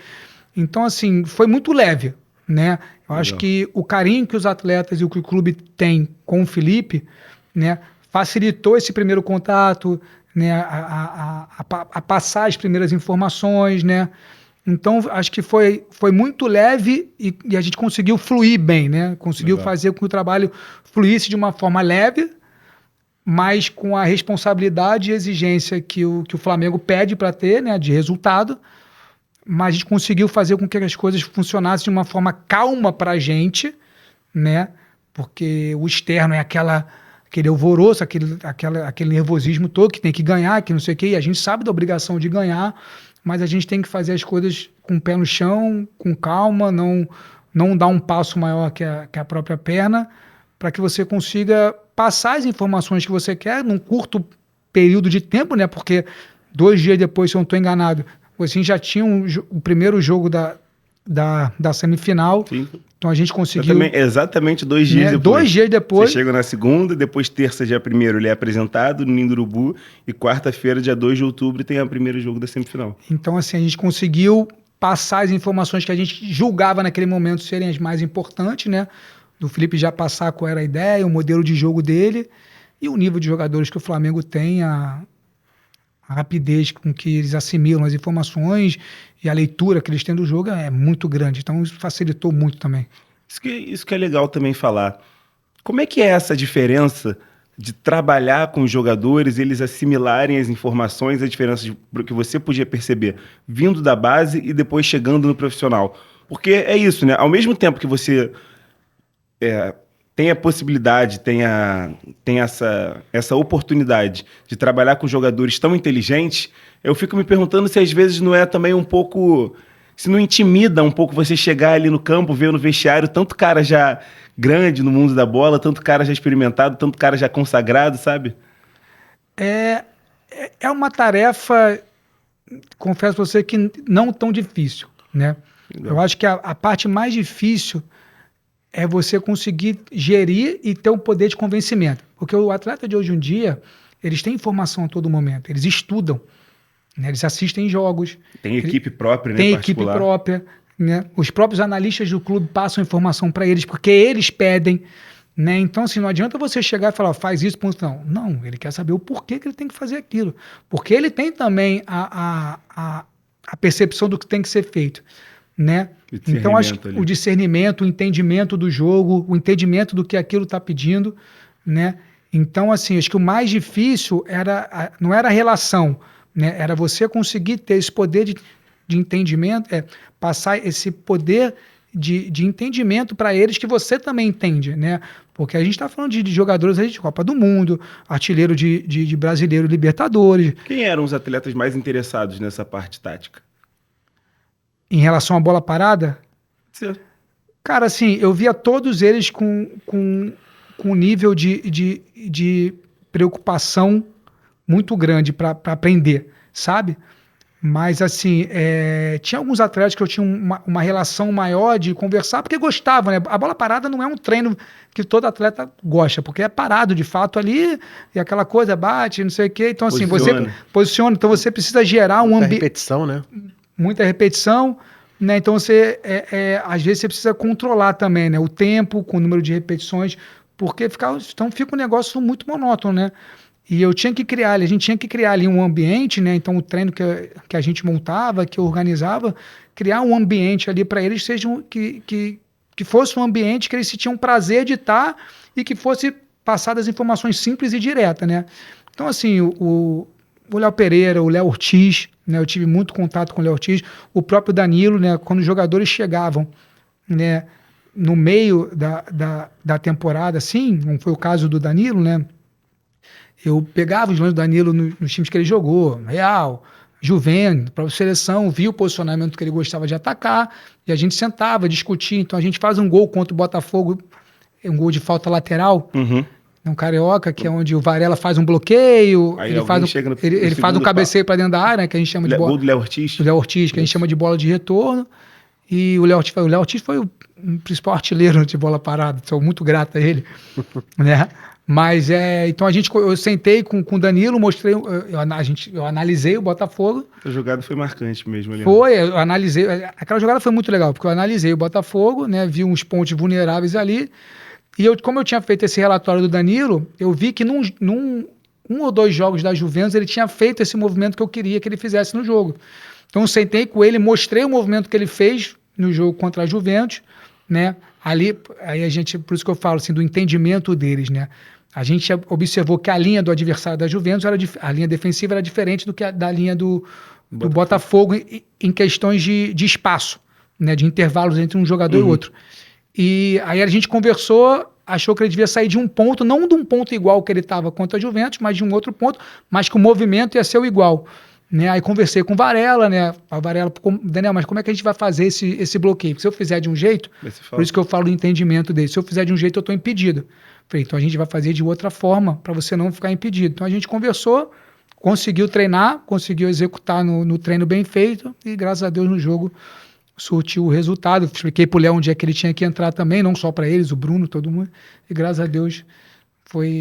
Então, assim, foi muito leve, né? Eu acho que o carinho que os atletas e o que o clube tem com o Felipe, né, facilitou esse primeiro contato, né, a passar as primeiras informações, né? Então, acho que foi muito leve e a gente conseguiu fluir bem, né? Conseguiu fazer com que o trabalho fluísse de uma forma leve, mas com a responsabilidade e exigência que o Flamengo pede para ter, né, de resultado, mas a gente conseguiu fazer com que as coisas funcionassem de uma forma calma para a gente, né, porque o externo é aquele alvoroço, aquele nervosismo todo que tem que ganhar, que não sei o quê, e a gente sabe da obrigação de ganhar, mas a gente tem que fazer as coisas com o pé no chão, com calma, não dar um passo maior que a própria perna, para que você consiga passar as informações que você quer num curto período de tempo, né? Porque 2 dias depois, se eu não estou enganado, você já tinha o primeiro jogo da semifinal. Sim. Então a gente conseguiu... Exatamente 2 dias depois. 2 dias depois. Você chega na segunda, depois terça, dia 1º, ele é apresentado no Ninho do Urubu, e quarta-feira, dia 2 de outubro, tem o primeiro jogo da semifinal. Então, assim, a gente conseguiu passar as informações que a gente julgava naquele momento serem as mais importantes, né? Do Felipe já passar qual era a ideia, o modelo de jogo dele e o nível de jogadores que o Flamengo tem, a rapidez com que eles assimilam as informações e a leitura que eles têm do jogo é muito grande. Então isso facilitou muito também. Isso que é legal também falar. Como é que é essa diferença de trabalhar com os jogadores, eles assimilarem as informações, a diferença que você podia perceber vindo da base e depois chegando no profissional? Porque é isso, né? Ao mesmo tempo que você tem a possibilidade, tem essa oportunidade de trabalhar com jogadores tão inteligentes, eu fico me perguntando se às vezes não é também um pouco... Se não intimida um pouco você chegar ali no campo, ver no vestiário tanto cara já grande no mundo da bola, tanto cara já experimentado, tanto cara já consagrado, sabe? É uma tarefa, confesso pra você, que não tão difícil, né? Legal. Eu acho que a parte mais difícil é você conseguir gerir e ter um poder de convencimento. Porque o atleta de hoje em dia, eles têm informação a todo momento, eles estudam, né? Eles assistem jogos. Tem equipe própria, né? Tem equipe própria, né? Os próprios analistas do clube passam informação para eles, porque eles pedem, né? Então, assim, não adianta você chegar e falar, faz isso, ponto. Não, ele quer saber o porquê que ele tem que fazer aquilo. Porque ele tem também a percepção do que tem que ser feito, né? Então, acho que o discernimento, o entendimento do jogo, o entendimento do que aquilo está pedindo, né? Então, assim, acho que o mais difícil não era a relação, né? Era você conseguir ter esse poder de entendimento, passar esse poder de entendimento para eles que você também entende, né? Porque a gente está falando de jogadores aí de Copa do Mundo, artilheiro de Brasileiro, Libertadores. Quem eram os atletas mais interessados nessa parte tática? Em relação à bola parada? Sim. Cara, assim, eu via todos eles com um nível de preocupação muito grande para aprender, sabe? Mas, assim, tinha alguns atletas que eu tinha uma relação maior de conversar, porque gostavam, né? A bola parada não é um treino que todo atleta gosta, porque é parado, de fato, ali, e aquela coisa bate, não sei o quê. Então, assim, você posiciona, então você precisa gerar um ambiente... Muita repetição, né? Muita repetição, né? Então, você, às vezes, você precisa controlar também, né? O tempo, com o número de repetições, porque então fica um negócio muito monótono, né? E a gente tinha que criar ali um ambiente, né? Então, o treino que a gente montava, que organizava, criar um ambiente ali para eles que fosse um ambiente que eles se tinham prazer de estar e que fosse passadas informações simples e diretas, né? Então, assim, o Léo Pereira, o Léo Ortiz, né? Eu tive muito contato com o Léo Ortiz, o próprio Danilo, né? Quando os jogadores chegavam, né? No meio da temporada, assim, não foi o caso do Danilo, né? Eu pegava os lances do Danilo nos times que ele jogou, Real, Juventus, própria seleção, via o posicionamento que ele gostava de atacar, e a gente sentava, discutia. Então a gente faz um gol contra o Botafogo, um gol de falta lateral, um carioca, que é onde o Varela faz um bloqueio, aí ele faz um cabeceio para dentro da área, né, que a gente chama de bola. Gol do Léo Ortiz. Do Léo Ortiz, que a gente chama de bola de retorno. E o Léo Ortiz foi o principal artilheiro de bola parada, sou muito grato a ele, né? Mas então eu sentei com o Danilo, mostrei, eu analisei o Botafogo. A jogada foi marcante mesmo ali. Eu analisei, aquela jogada foi muito legal, porque eu analisei o Botafogo, né, vi uns pontos vulneráveis ali, e como eu tinha feito esse relatório do Danilo, eu vi que num 1 ou 2 jogos da Juventus ele tinha feito esse movimento que eu queria que ele fizesse no jogo. Então eu sentei com ele, mostrei o movimento que ele fez no jogo contra a Juventus, né, aí a gente, por isso que eu falo assim, do entendimento deles, né. A gente observou que a linha do adversário da Juventus, a linha defensiva era diferente do que da linha do Botafogo em questões de espaço, né, de intervalos entre um jogador e outro. E aí a gente conversou, achou que ele devia sair de um ponto, não de um ponto igual que ele estava contra a Juventus, mas de um outro ponto, mas que o movimento ia ser o igual. Né? Aí conversei com o Varela, né? A Varela, Daniel, mas como é que a gente vai fazer esse bloqueio? Porque se eu fizer de um jeito, por isso que eu falo do entendimento dele, se eu fizer de um jeito eu estou impedido. Falei, então a gente vai fazer de outra forma para você não ficar impedido. Então a gente conversou, conseguiu treinar, conseguiu executar no treino bem feito e graças a Deus no jogo surtiu o resultado. Expliquei pro Léo onde é que ele tinha que entrar também, não só para eles, o Bruno, todo mundo. E graças a Deus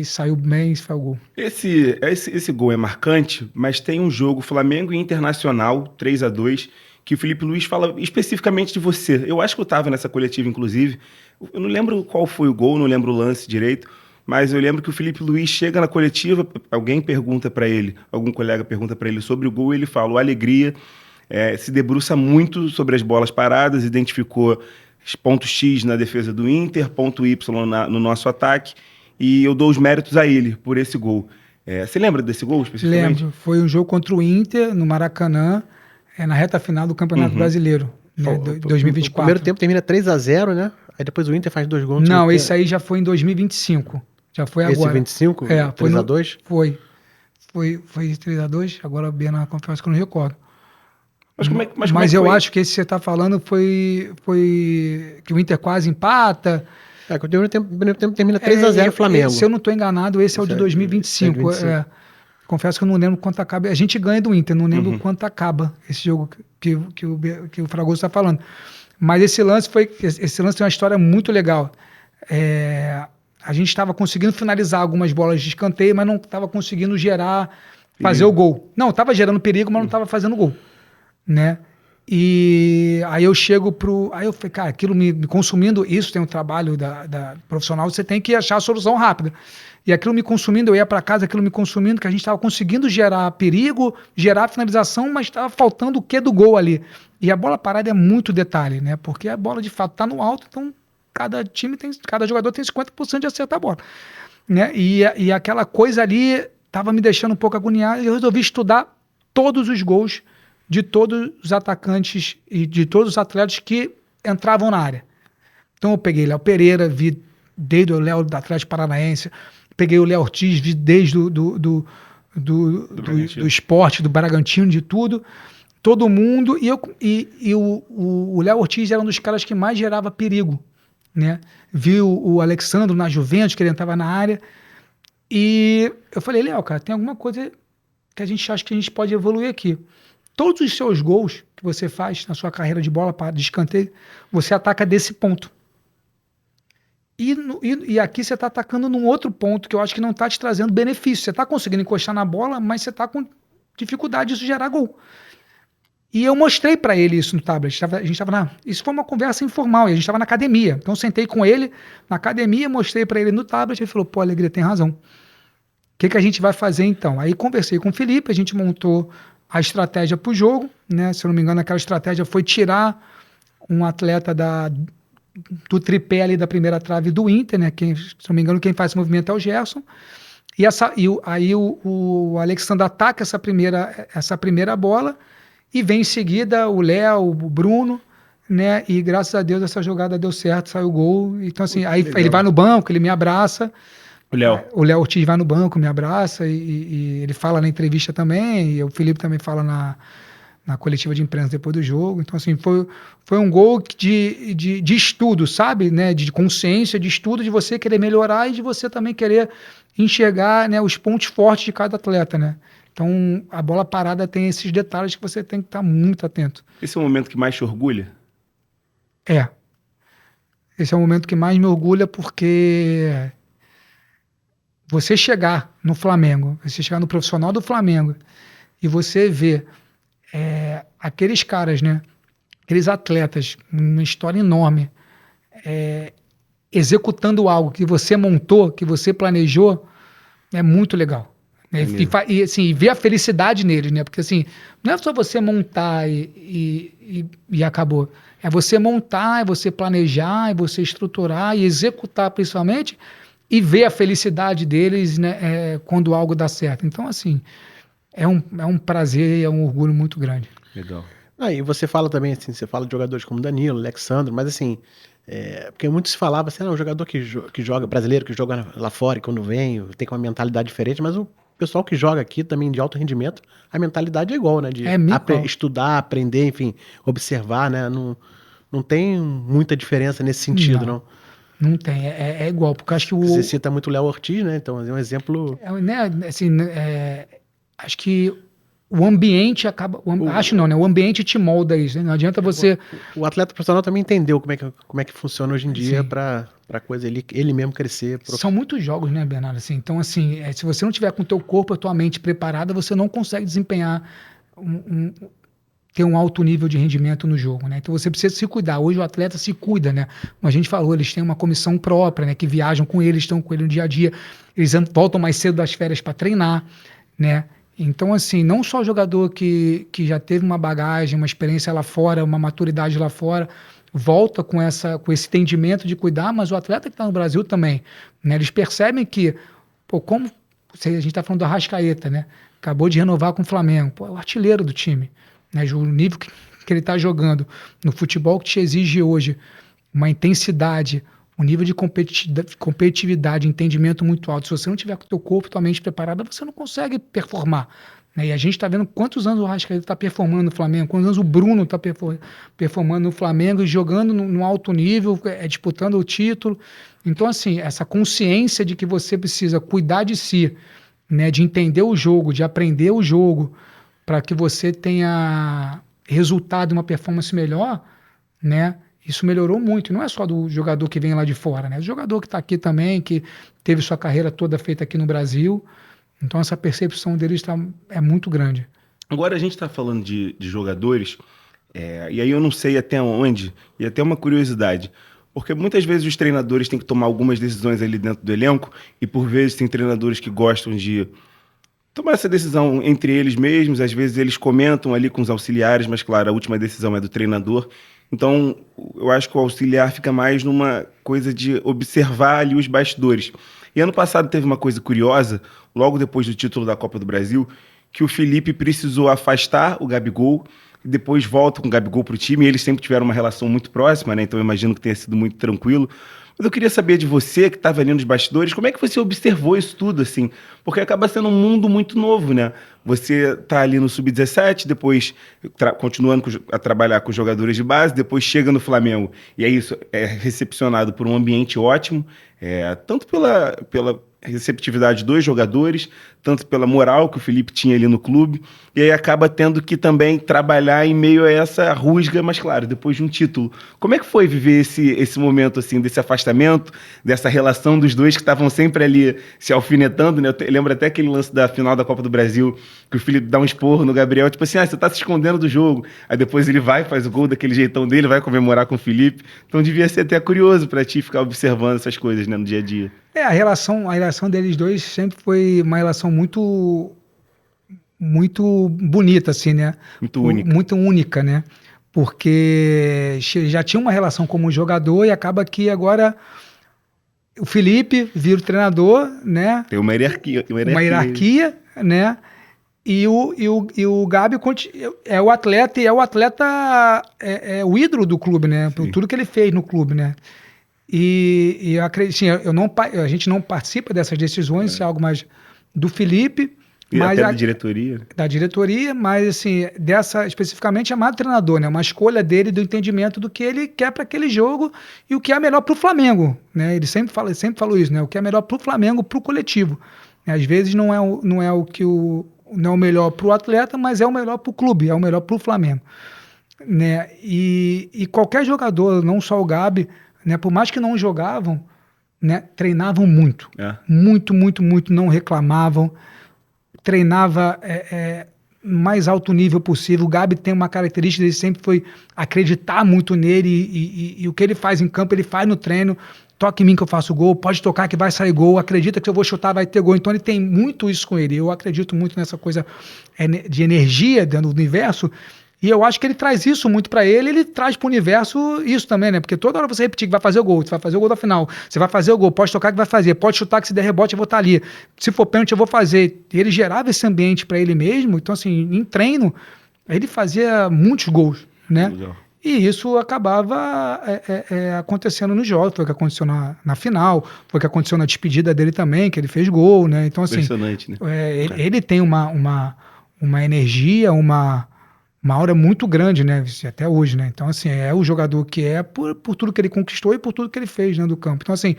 saiu bem e foi o gol. Esse gol é marcante, mas tem um jogo Flamengo e Internacional 3-2 que o Felipe Luiz fala especificamente de você. Eu acho que eu estava nessa coletiva, inclusive. Eu não lembro qual foi o gol, não lembro o lance direito, mas eu lembro que o Felipe Luiz chega na coletiva, alguém pergunta para ele, algum colega pergunta para ele sobre o gol, e ele fala, o Alegria se debruça muito sobre as bolas paradas, identificou ponto X na defesa do Inter, ponto Y no nosso ataque, e eu dou os méritos a ele por esse gol. Você lembra desse gol especificamente? Lembro, foi um jogo contra o Inter, no Maracanã, na reta final do Campeonato Brasileiro, né, 2024. O primeiro tempo termina 3-0, né? Aí depois o Inter faz 2 gols. Não, esse aí já foi em 2025, já foi agora. Esse 25? 3-2? Foi 3-2, agora bem na confesso que eu não recordo. Mas eu acho que esse que você está falando foi que o Inter quase empata. Que o primeiro tempo termina 3-0 Flamengo. Se eu não estou enganado, esse é o de 2025. Confesso que eu não lembro quanto acaba. A gente ganha do Inter, não lembro quanto acaba esse jogo que o Fragoso está falando. Mas esse lance tem uma história muito legal. A gente estava conseguindo finalizar algumas bolas de escanteio, mas não estava conseguindo fazer o gol. Não, estava gerando perigo, mas não estava fazendo gol. Né? E aí eu chego aí eu falei, cara, aquilo me consumindo, isso tem um trabalho da profissional, você tem que achar a solução rápida. E aquilo me consumindo, eu ia para casa, aquilo me consumindo, que a gente estava conseguindo gerar perigo, gerar finalização, mas estava faltando o quê do gol ali. E a bola parada é muito detalhe, né? Porque a bola de fato está no alto, então cada jogador tem 50% de acertar a bola. Né? E aquela coisa ali estava me deixando um pouco agoniado, e eu resolvi estudar todos os gols de todos os atacantes e de todos os atletas que entravam na área. Então eu peguei Léo Pereira, vi desde o Léo do Atlético Paranaense, peguei o Léo Ortiz, vi desde do esporte, do Bragantino, de tudo, todo mundo, e o Léo Ortiz era um dos caras que mais gerava perigo, né? Vi o Alexandre na Juventus, que ele entrava na área, e eu falei, Léo, cara, tem alguma coisa que a gente acha que a gente pode evoluir aqui. Todos os seus gols que você faz na sua carreira de bola de escanteio, você ataca desse ponto. E aqui você está atacando num outro ponto que eu acho que não está te trazendo benefício. Você está conseguindo encostar na bola, mas você está com dificuldade de gerar gol. E eu mostrei para ele isso no tablet. Isso foi uma conversa informal, e a gente estava na academia. Então eu sentei com ele na academia, mostrei para ele no tablet, ele falou, pô, Alegria, tem razão. O que a gente vai fazer então? Aí conversei com o Felipe, a gente montou a estratégia para o jogo, né? Se eu não me engano, aquela estratégia foi tirar um atleta do tripé ali da primeira trave do Inter, né? Se não me engano, quem faz esse movimento é o Gerson. Aí o Alexandre ataca essa primeira bola e vem em seguida o Léo, o Bruno, né? E graças a Deus essa jogada deu certo, saiu o gol. Então assim, aí ele vai no banco, ele me abraça. O Léo Ortiz vai no banco, me abraça e ele fala na entrevista também, e o Felipe também fala na coletiva de imprensa depois do jogo. Então, assim, foi um gol de estudo, sabe? Né? De consciência, de estudo, de você querer melhorar e de você também querer enxergar, né, os pontos fortes de cada atleta, né? Então, a bola parada tem esses detalhes que você tem que estar muito atento. Esse é o momento que mais te orgulha? Esse é o momento que mais me orgulha porque você chegar no Flamengo, você chegar no profissional do Flamengo e você ver aqueles caras, né, aqueles atletas, uma história enorme, executando algo que você montou, que você planejou, é muito legal. E assim, ver a felicidade neles, né? Porque assim, não é só você montar e acabou. É você montar, é você planejar, é você estruturar e executar principalmente e ver a felicidade deles, né, quando algo dá certo. Então, assim, é um prazer e é um orgulho muito grande. Legal. E você fala também, assim, você fala de jogadores como Danilo, Alexandre, mas assim, porque muitos falavam assim, um jogador que joga, brasileiro que joga lá fora e quando vem, tem uma mentalidade diferente, mas o pessoal que joga aqui também de alto rendimento, a mentalidade é igual, né? De estudar, aprender, enfim, observar, né? Não tem muita diferença nesse sentido, não. Não tem, é igual, porque acho que Você cita muito o Léo Ortiz, né? Então é um exemplo... assim, acho que o ambiente acaba... O ambiente te molda isso, né? Não adianta você... O atleta profissional também entendeu como é que funciona hoje em dia para coisa ele mesmo crescer. São muitos jogos, né, Bernardo? Assim, então, assim, se você não tiver com o teu corpo, a tua mente preparada, você não consegue desempenhar ter um alto nível de rendimento no jogo, né? Então você precisa se cuidar. Hoje o atleta se cuida, né? Como a gente falou, eles têm uma comissão própria, né? Que viajam com ele, estão com ele no dia a dia. Eles voltam mais cedo das férias para treinar, né? Então, assim, não só o jogador que já teve uma bagagem, uma experiência lá fora, uma maturidade lá fora, volta com esse entendimento de cuidar, mas o atleta que está no Brasil também, né? Eles percebem que, como a gente está falando do Arrascaeta, né? Acabou de renovar com o Flamengo, é o artilheiro do time, né? O nível que ele está jogando no futebol que te exige hoje uma intensidade, um nível de competitividade, entendimento muito alto. Se você não tiver com o teu corpo, tua mente preparada, você não consegue performar, né? E a gente está vendo quantos anos o Arrascaeta está performando no Flamengo, quantos anos o Bruno está performando no Flamengo e jogando no alto nível, disputando o título. Então, assim, essa consciência de que você precisa cuidar de si, né, de entender o jogo, de aprender o jogo, para que você tenha resultado e uma performance melhor, né? Isso melhorou muito. Não é só do jogador que vem lá de fora, né? O jogador que está aqui também, que teve sua carreira toda feita aqui no Brasil. Então essa percepção deles é muito grande. Agora a gente está falando de jogadores, e aí eu não sei até onde, e até uma curiosidade, porque muitas vezes os treinadores têm que tomar algumas decisões ali dentro do elenco, e por vezes tem treinadores que gostam de tomar essa decisão entre eles mesmos, às vezes eles comentam ali com os auxiliares, mas claro, a última decisão é do treinador. Então, eu acho que o auxiliar fica mais numa coisa de observar ali os bastidores. E ano passado teve uma coisa curiosa, logo depois do título da Copa do Brasil, que o Felipe precisou afastar o Gabigol, e depois volta com o Gabigol para o time, e eles sempre tiveram uma relação muito próxima, né? Então eu imagino que tenha sido muito tranquilo. Mas eu queria saber de você, que estava ali nos bastidores, como é que você observou isso tudo, assim? Porque acaba sendo um mundo muito novo, né? Você está ali no Sub-17, depois continuando a trabalhar com jogadores de base, depois chega no Flamengo, e é isso, é recepcionado por um ambiente ótimo, tanto pela receptividade dos jogadores, tanto pela moral que o Felipe tinha ali no clube, e aí acaba tendo que também trabalhar em meio a essa rusga, mas claro, depois de um título. Como é que foi viver esse momento, assim, desse afastamento, dessa relação dos dois que estavam sempre ali se alfinetando, né? Eu lembro até aquele lance da final da Copa do Brasil, que o Felipe dá um esporro no Gabriel, tipo assim, você tá se escondendo do jogo. Aí depois ele vai, faz o gol daquele jeitão dele, vai comemorar com o Felipe. Então devia ser até curioso pra ti ficar observando essas coisas, né, no dia a dia. A relação deles dois sempre foi uma relação muito bonita, assim, né? Muito única. Muito única, né? Porque já tinha uma relação como jogador e acaba que agora o Felipe vira o treinador, né? Tem uma hierarquia. Uma hierarquia, né? E o Gabi é o atleta, e é o atleta, o ídolo do clube, né? Por tudo que ele fez no clube, né? E eu acredito, sim, a gente não participa dessas decisões, isso é algo mais do Felipe. E mas até da diretoria. Da diretoria, mas assim, especificamente é mais do treinador, né? Uma escolha dele, do entendimento do que ele quer para aquele jogo e o que é melhor para o Flamengo, né? Ele sempre falou isso, né? O que é melhor para o Flamengo, para o coletivo. Às vezes não é o melhor para o atleta, mas é o melhor para o clube, é o melhor para o Flamengo, né? E qualquer jogador, não só o Gabi, né, por mais que não jogavam, né, treinavam muito. Muito, muito, muito, não reclamavam. Treinava mais alto nível possível. O Gabi tem uma característica, ele sempre foi acreditar muito nele e o que ele faz em campo, ele faz no treino. Toca em mim que eu faço gol, pode tocar que vai sair gol, acredita que eu vou chutar, vai ter gol. Então ele tem muito isso com ele. Eu acredito muito nessa coisa de energia dentro do universo, E eu acho que ele traz isso muito pra ele traz pro universo isso também, né? Porque toda hora você repetir que vai fazer o gol, você vai fazer o gol da final, você vai fazer o gol, pode tocar que vai fazer, pode chutar que se der rebote eu vou estar ali, se for pênalti eu vou fazer. E ele gerava esse ambiente pra ele mesmo, então assim, em treino, ele fazia muitos gols, né? Legal. E isso acabava acontecendo no jogo, foi o que aconteceu na final, foi o que aconteceu na despedida dele também, que ele fez gol, né? Então assim, impressionante, né? Ele tem uma energia, uma aura muito grande, né? Até hoje, né? Então, assim, é o jogador que por tudo que ele conquistou e por tudo que ele fez dentro do campo. Então, assim,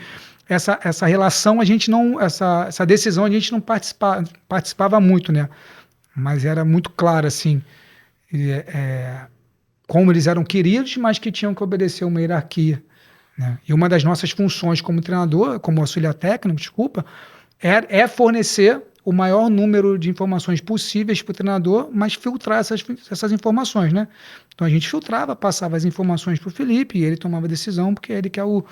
essa relação a gente não... Essa decisão a gente não participava muito, né? Mas era muito claro, assim, como eles eram queridos, mas que tinham que obedecer uma hierarquia, né? E uma das nossas funções como treinador, como auxiliar técnico, desculpa, é fornecer o maior número de informações possíveis para o treinador, mas filtrar essas informações, né? Então a gente filtrava, passava as informações para o Felipe e ele tomava a decisão, porque ele que é o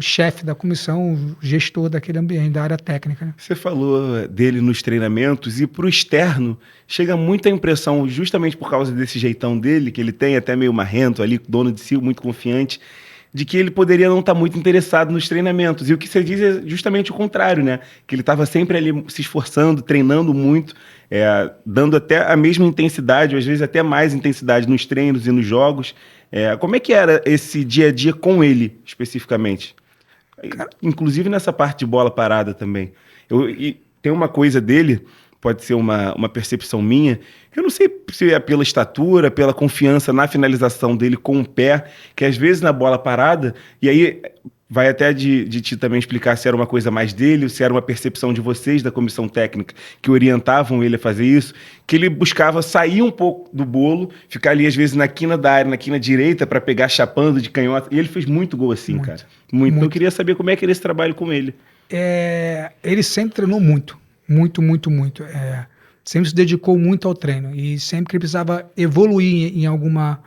chefe da comissão, o gestor daquele ambiente, da área técnica, né? Você falou dele nos treinamentos e para o externo chega muita impressão, justamente por causa desse jeitão dele, que ele tem até meio marrento ali, dono de si, muito confiante, de que ele poderia não estar muito interessado nos treinamentos. E o que você diz é justamente o contrário, né? Que ele estava sempre ali se esforçando, treinando muito, dando até a mesma intensidade, ou às vezes até mais intensidade nos treinos e nos jogos. Como é que era esse dia a dia com ele, especificamente? Inclusive nessa parte de bola parada também. E tem uma coisa dele, pode ser uma percepção minha, eu não sei se é pela estatura, pela confiança na finalização dele com o pé, que às vezes na bola parada, e aí vai até de ti também explicar se era uma coisa mais dele, se era uma percepção de vocês, da comissão técnica, que orientavam ele a fazer isso, que ele buscava sair um pouco do bolo, ficar ali às vezes na quina da área, na quina direita, para pegar chapando de canhota, e ele fez muito gol assim, muito, cara. Muito. Eu queria saber como é que era esse trabalho com ele. Ele sempre treinou muito. Sempre se dedicou muito ao treino e sempre que ele precisava evoluir em alguma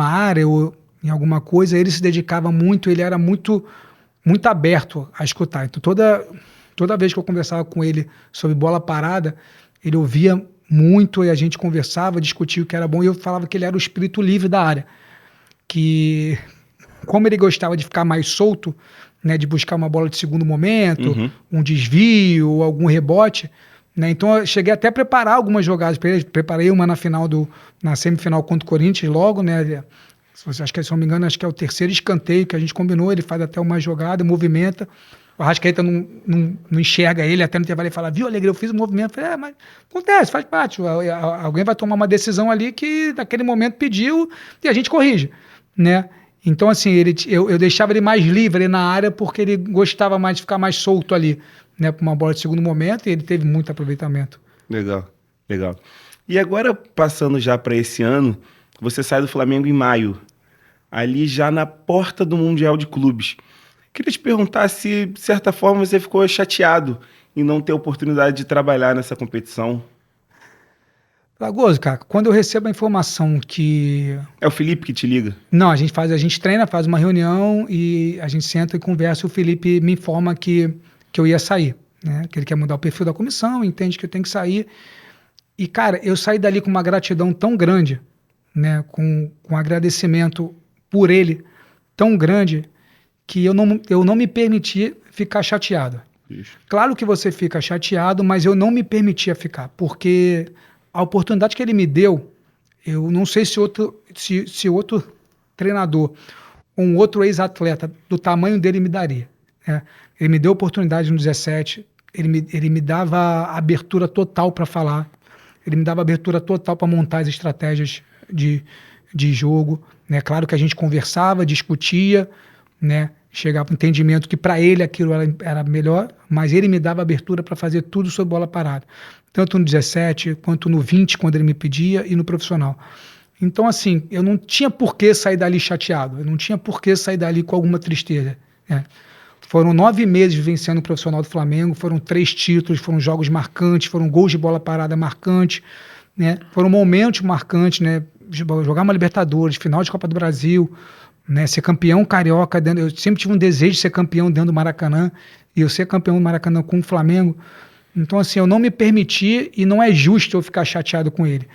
área ou em alguma coisa, ele se dedicava muito, ele era muito aberto a escutar. Então toda vez que eu conversava com ele sobre bola parada, ele ouvia muito e a gente conversava, discutia o que era bom e eu falava que ele era o espírito livre da área, que como ele gostava de ficar mais solto, né, de buscar uma bola de segundo momento, um desvio ou algum rebote, né? Então eu cheguei até a preparar algumas jogadas para ele. Preparei uma na semifinal contra o Corinthians logo, né? Acho que, se não me engano, acho que é o terceiro escanteio que a gente combinou, ele faz até uma jogada, movimenta, o Arrascaeta não enxerga ele, até no intervalo ele fala, viu, Alegre, eu fiz um movimento, eu falei, mas acontece, faz parte, alguém vai tomar uma decisão ali que naquele momento pediu e a gente corrige, né? Então, assim, eu deixava ele mais livre ali na área porque ele gostava mais de ficar mais solto ali, né, para uma bola de segundo momento, e ele teve muito aproveitamento. Legal. E agora, passando já para esse ano, você sai do Flamengo em maio, ali já na porta do Mundial de Clubes. Queria te perguntar se, de certa forma, você ficou chateado em não ter oportunidade de trabalhar nessa competição. Fragoso, cara, quando eu recebo a informação que... É o Felipe que te liga? Não, a gente treina, faz uma reunião e a gente senta e conversa e o Felipe me informa que eu ia sair, né? Que ele quer mudar o perfil da comissão, entende que eu tenho que sair. E, cara, eu saí dali com uma gratidão tão grande, né? Com agradecimento por ele tão grande que eu não me permiti ficar chateado. Isso. Claro que você fica chateado, mas eu não me permitia ficar, porque... A oportunidade que ele me deu, eu não sei se outro treinador ou um outro ex-atleta do tamanho dele me daria, né? Ele me deu oportunidade no 17, ele me dava abertura total para falar, ele me dava abertura total para montar as estratégias de jogo, né? Claro que a gente conversava, discutia, né? Chegava para o entendimento que para ele aquilo era melhor, mas ele me dava abertura para fazer tudo sobre bola parada. Tanto no 17, quanto no 20, quando ele me pedia, e no profissional. Então, assim, eu não tinha por que sair dali chateado, eu não tinha por que sair dali com alguma tristeza, né? Foram 9 meses vencendo o profissional do Flamengo, foram 3 títulos, foram jogos marcantes, foram gols de bola parada marcantes, né? Foram momentos marcantes, né? Jogar uma Libertadores, final de Copa do Brasil, né? Ser campeão carioca, eu sempre tive um desejo de ser campeão dentro do Maracanã, e eu ser campeão do Maracanã com o Flamengo, Então, assim, eu não me permiti e não é justo eu ficar chateado com ele.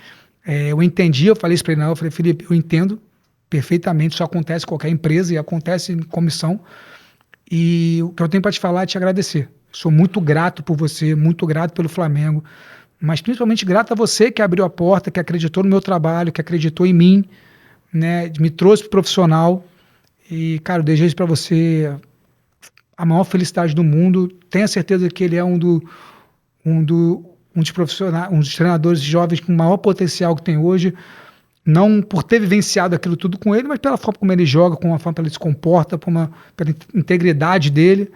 Eu entendi, eu falei isso para ele, eu falei, Felipe, eu entendo perfeitamente, isso acontece em qualquer empresa e acontece em comissão. E o que eu tenho para te falar é te agradecer. Sou muito grato por você, muito grato pelo Flamengo, mas principalmente grato a você que abriu a porta, que acreditou no meu trabalho, que acreditou em mim, né, me trouxe pro profissional. E, cara, eu desejo para você a maior felicidade do mundo. Tenha certeza que ele é um dos profissionais, um dos treinadores jovens com o maior potencial que tem hoje. Não por ter vivenciado aquilo tudo com ele, mas pela forma como ele joga, com a forma como ele se comporta, pela integridade dele,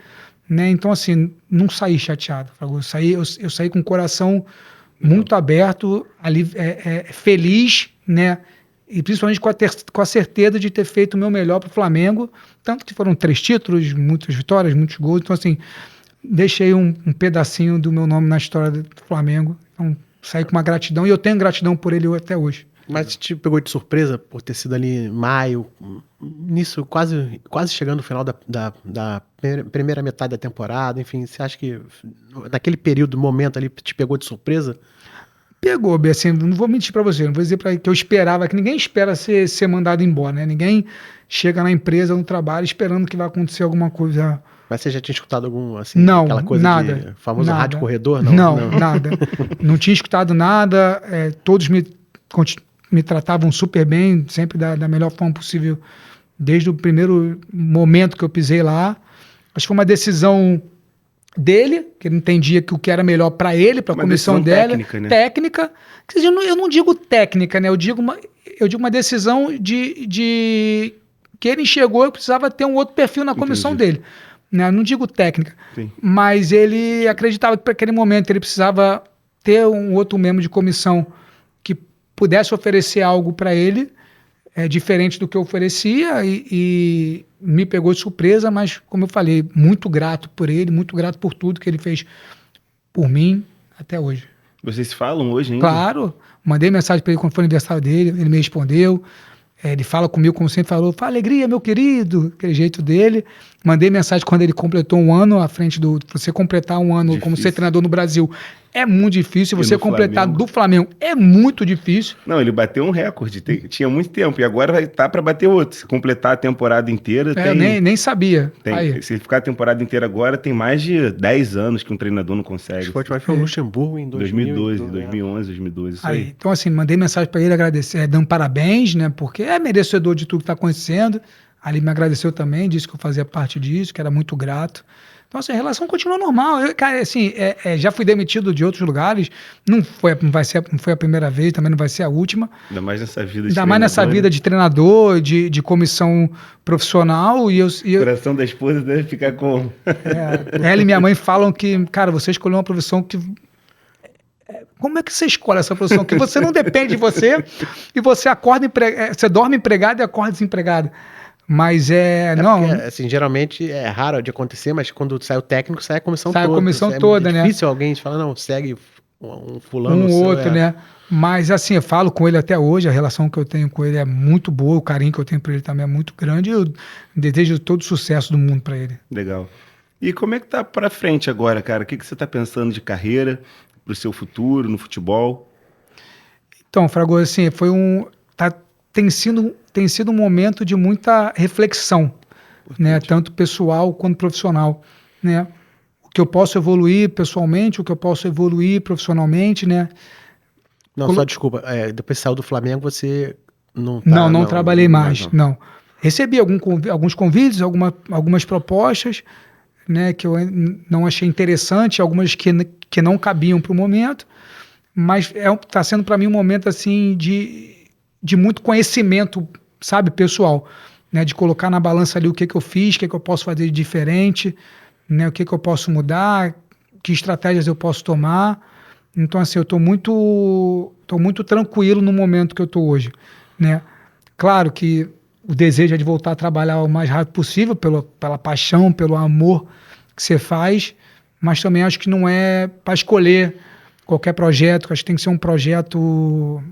né? Então, assim, não saí chateado. Eu saí com o coração muito aberto, ali, feliz, né? E principalmente com a certeza de ter feito o meu melhor para o Flamengo, tanto que foram 3 títulos, muitas vitórias, muitos gols. Então, assim, deixei um pedacinho do meu nome na história do Flamengo. Então, saí com uma gratidão, e eu tenho gratidão por ele até hoje. Mas te pegou de surpresa por ter sido ali em maio, nisso, quase chegando no final da primeira metade da temporada, enfim, você acha que naquele período, momento ali, te pegou de surpresa? Pegou, assim, não vou mentir pra você, não vou dizer que eu esperava, que ninguém espera ser mandado embora, né? Ninguém chega na empresa, no trabalho, esperando que vai acontecer alguma coisa. Mas você já tinha escutado algum, assim, não, aquela coisa nada, de famoso nada. rádio corredor? Não, nada. Não tinha escutado nada, todos me tratavam super bem, sempre da melhor forma possível, desde o primeiro momento que eu pisei lá. Acho que foi uma decisão dele, que ele entendia que o que era melhor para ele, para a comissão dela, técnica, né? Técnica. Eu não digo técnica, né? Eu digo uma decisão de que ele enxergou que precisava ter um outro perfil na comissão dele. Né? Não digo técnica, sim, mas ele acreditava que para aquele momento ele precisava ter um outro membro de comissão que pudesse oferecer algo para ele, diferente do que eu oferecia, e me pegou de surpresa, mas, como eu falei, muito grato por ele, muito grato por tudo que ele fez por mim até hoje. Vocês falam hoje ainda? Claro, mandei mensagem para ele quando foi o aniversário dele, ele me respondeu, ele fala comigo como sempre falou, fala alegria, meu querido, aquele jeito dele. Mandei mensagem quando ele completou 1 ano à frente você completar 1 ano como ser treinador no Brasil é muito difícil, você completar do Flamengo é muito difícil. Não, ele bateu um recorde, tinha muito tempo, e agora vai estar para bater outro. Se completar a temporada inteira, nem sabia. Se ficar a temporada inteira agora, tem mais de 10 anos que um treinador não consegue. Foi o Luxemburgo em 2012, 2011, 2012, isso aí. Então, assim, mandei mensagem para ele agradecer, dando parabéns, né, porque é merecedor de tudo que está acontecendo. Ali me agradeceu também, disse que eu fazia parte disso, que era muito grato. Então, assim, a relação continua normal. Cara, assim, já fui demitido de outros lugares, não foi a primeira vez, também não vai ser a última. Ainda mais nessa vida de Ainda mais nessa vida de treinador, de comissão profissional. O coração da esposa deve ficar com... Ela e minha mãe falam que, cara, você escolheu uma profissão que... Como é que você escolhe essa profissão? Que você não depende de você e você acorda você dorme empregado e acorda desempregado. Mas não. Porque, assim, geralmente é raro de acontecer, mas quando sai o técnico, sai a comissão toda. Sai a comissão toda, né? É difícil alguém falar, não, segue um fulano. Outro, né? Mas, assim, eu falo com ele até hoje, a relação que eu tenho com ele é muito boa, o carinho que eu tenho por ele também é muito grande, e eu desejo todo o sucesso do mundo para ele. Legal. E como é que tá para frente agora, cara? O que você tá pensando de carreira, pro seu futuro, no futebol? Então, Fragoso, assim, tem sido um momento de muita reflexão, né? Tanto pessoal quanto profissional, né? O que eu posso evoluir pessoalmente, o que eu posso evoluir profissionalmente, né? Não, só desculpa, depois que saiu do Flamengo, você não tá... Não trabalhei mais, não. Recebi alguns convites, algumas propostas, né, que eu não achei interessante, algumas que não cabiam para o momento, mas está sendo para mim um momento assim de muito conhecimento, sabe, pessoal, né, de colocar na balança ali o que eu fiz, o que eu posso fazer de diferente, né, o que eu posso mudar, que estratégias eu posso tomar. Então, assim, eu estou muito tranquilo no momento que eu estou hoje, né. Claro que o desejo é de voltar a trabalhar o mais rápido possível, pela paixão, pelo amor que você faz, mas também acho que não é para escolher qualquer projeto, acho que tem que ser um projeto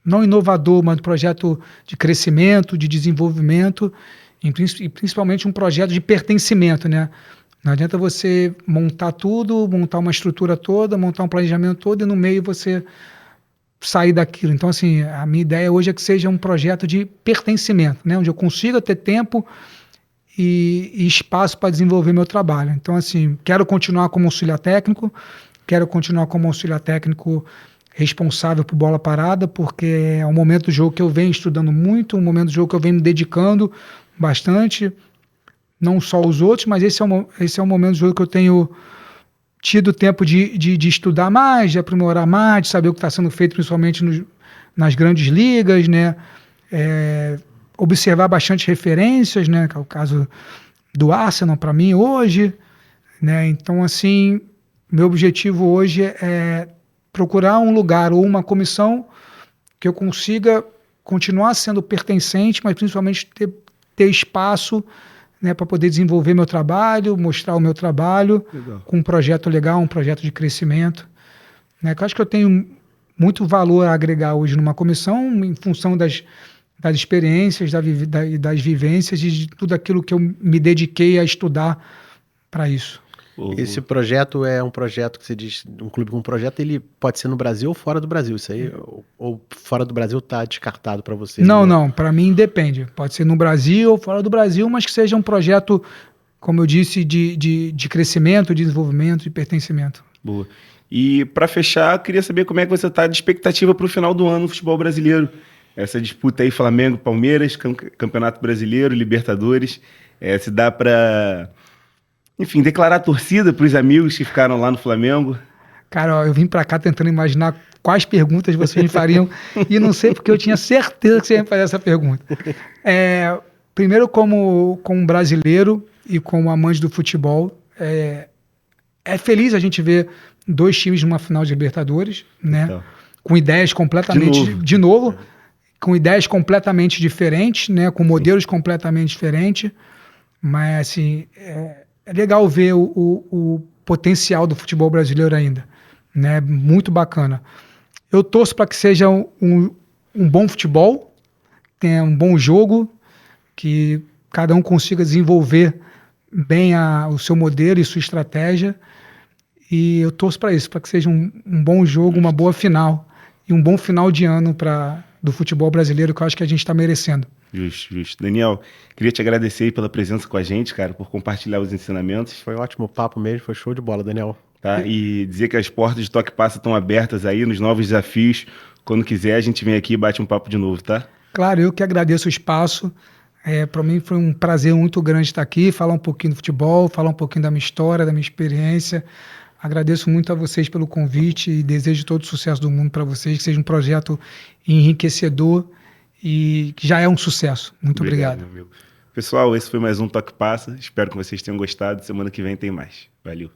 não inovador, mas um projeto de crescimento, de desenvolvimento, e principalmente um projeto de pertencimento, né? Não adianta você montar tudo, montar uma estrutura toda, montar um planejamento todo e no meio você sair daquilo. Então, assim, a minha ideia hoje é que seja um projeto de pertencimento, né? Onde eu consiga ter tempo e espaço para desenvolver meu trabalho. Então, assim, quero continuar como auxiliar técnico responsável por bola parada, porque é um momento do jogo que eu venho estudando muito, um momento do jogo que eu venho me dedicando bastante, não só os outros, mas esse é um momento do jogo que eu tenho tido tempo de estudar mais, de aprimorar mais, de saber o que está sendo feito, principalmente nas grandes ligas, né? Observar bastante referências, né? Que é o caso do Arsenal para mim hoje, né? Então, assim, meu objetivo hoje é procurar um lugar ou uma comissão que eu consiga continuar sendo pertencente, mas principalmente ter espaço, né, para poder desenvolver meu trabalho, mostrar o meu trabalho com um projeto legal, um projeto de crescimento. Né, que eu acho que eu tenho muito valor a agregar hoje numa comissão em função das experiências, das vivências e de tudo aquilo que eu me dediquei a estudar para isso. Esse projeto é um projeto que você diz, um clube com um projeto, ele pode ser no Brasil ou fora do Brasil, isso aí, ou fora do Brasil está descartado para você? Não, para mim depende, pode ser no Brasil ou fora do Brasil, mas que seja um projeto, como eu disse, de crescimento, de desenvolvimento, de pertencimento. Boa. E para fechar, queria saber como é que você está de expectativa para o final do ano no futebol brasileiro. Essa disputa aí, Flamengo, Palmeiras, Campeonato Brasileiro, Libertadores, se dá para... Enfim, declarar a torcida para os amigos que ficaram lá no Flamengo. Cara, eu vim para cá tentando imaginar quais perguntas vocês me fariam e não sei porque eu tinha certeza que você ia fazer essa pergunta. Primeiro, como brasileiro e como amante do futebol, é feliz a gente ver dois times numa final de Libertadores, né? Então, com ideias completamente... De novo, com ideias completamente diferentes, né? Com modelos completamente diferentes, mas assim... É legal ver o potencial do futebol brasileiro ainda, né? Muito bacana. Eu torço para que seja um bom futebol, tenha um bom jogo, que cada um consiga desenvolver bem o seu modelo e sua estratégia. E eu torço para isso, para que seja um bom jogo, uma boa final e um bom final de ano do futebol brasileiro, que eu acho que a gente está merecendo. Justo. Daniel, queria te agradecer aí pela presença com a gente, cara, por compartilhar os ensinamentos. Foi um ótimo papo mesmo, foi show de bola, Daniel. Tá? E dizer que as portas de Toque Passa estão abertas aí nos novos desafios. Quando quiser, a gente vem aqui e bate um papo de novo, tá? Claro, eu que agradeço o espaço. Para mim foi um prazer muito grande estar aqui, falar um pouquinho do futebol, falar um pouquinho da minha história, da minha experiência. Agradeço muito a vocês pelo convite e desejo todo o sucesso do mundo para vocês, que seja um projeto enriquecedor e que já é um sucesso. Muito obrigado. Meu amigo. Pessoal, esse foi mais um Toque Passa. Espero que vocês tenham gostado. Semana que vem tem mais. Valeu.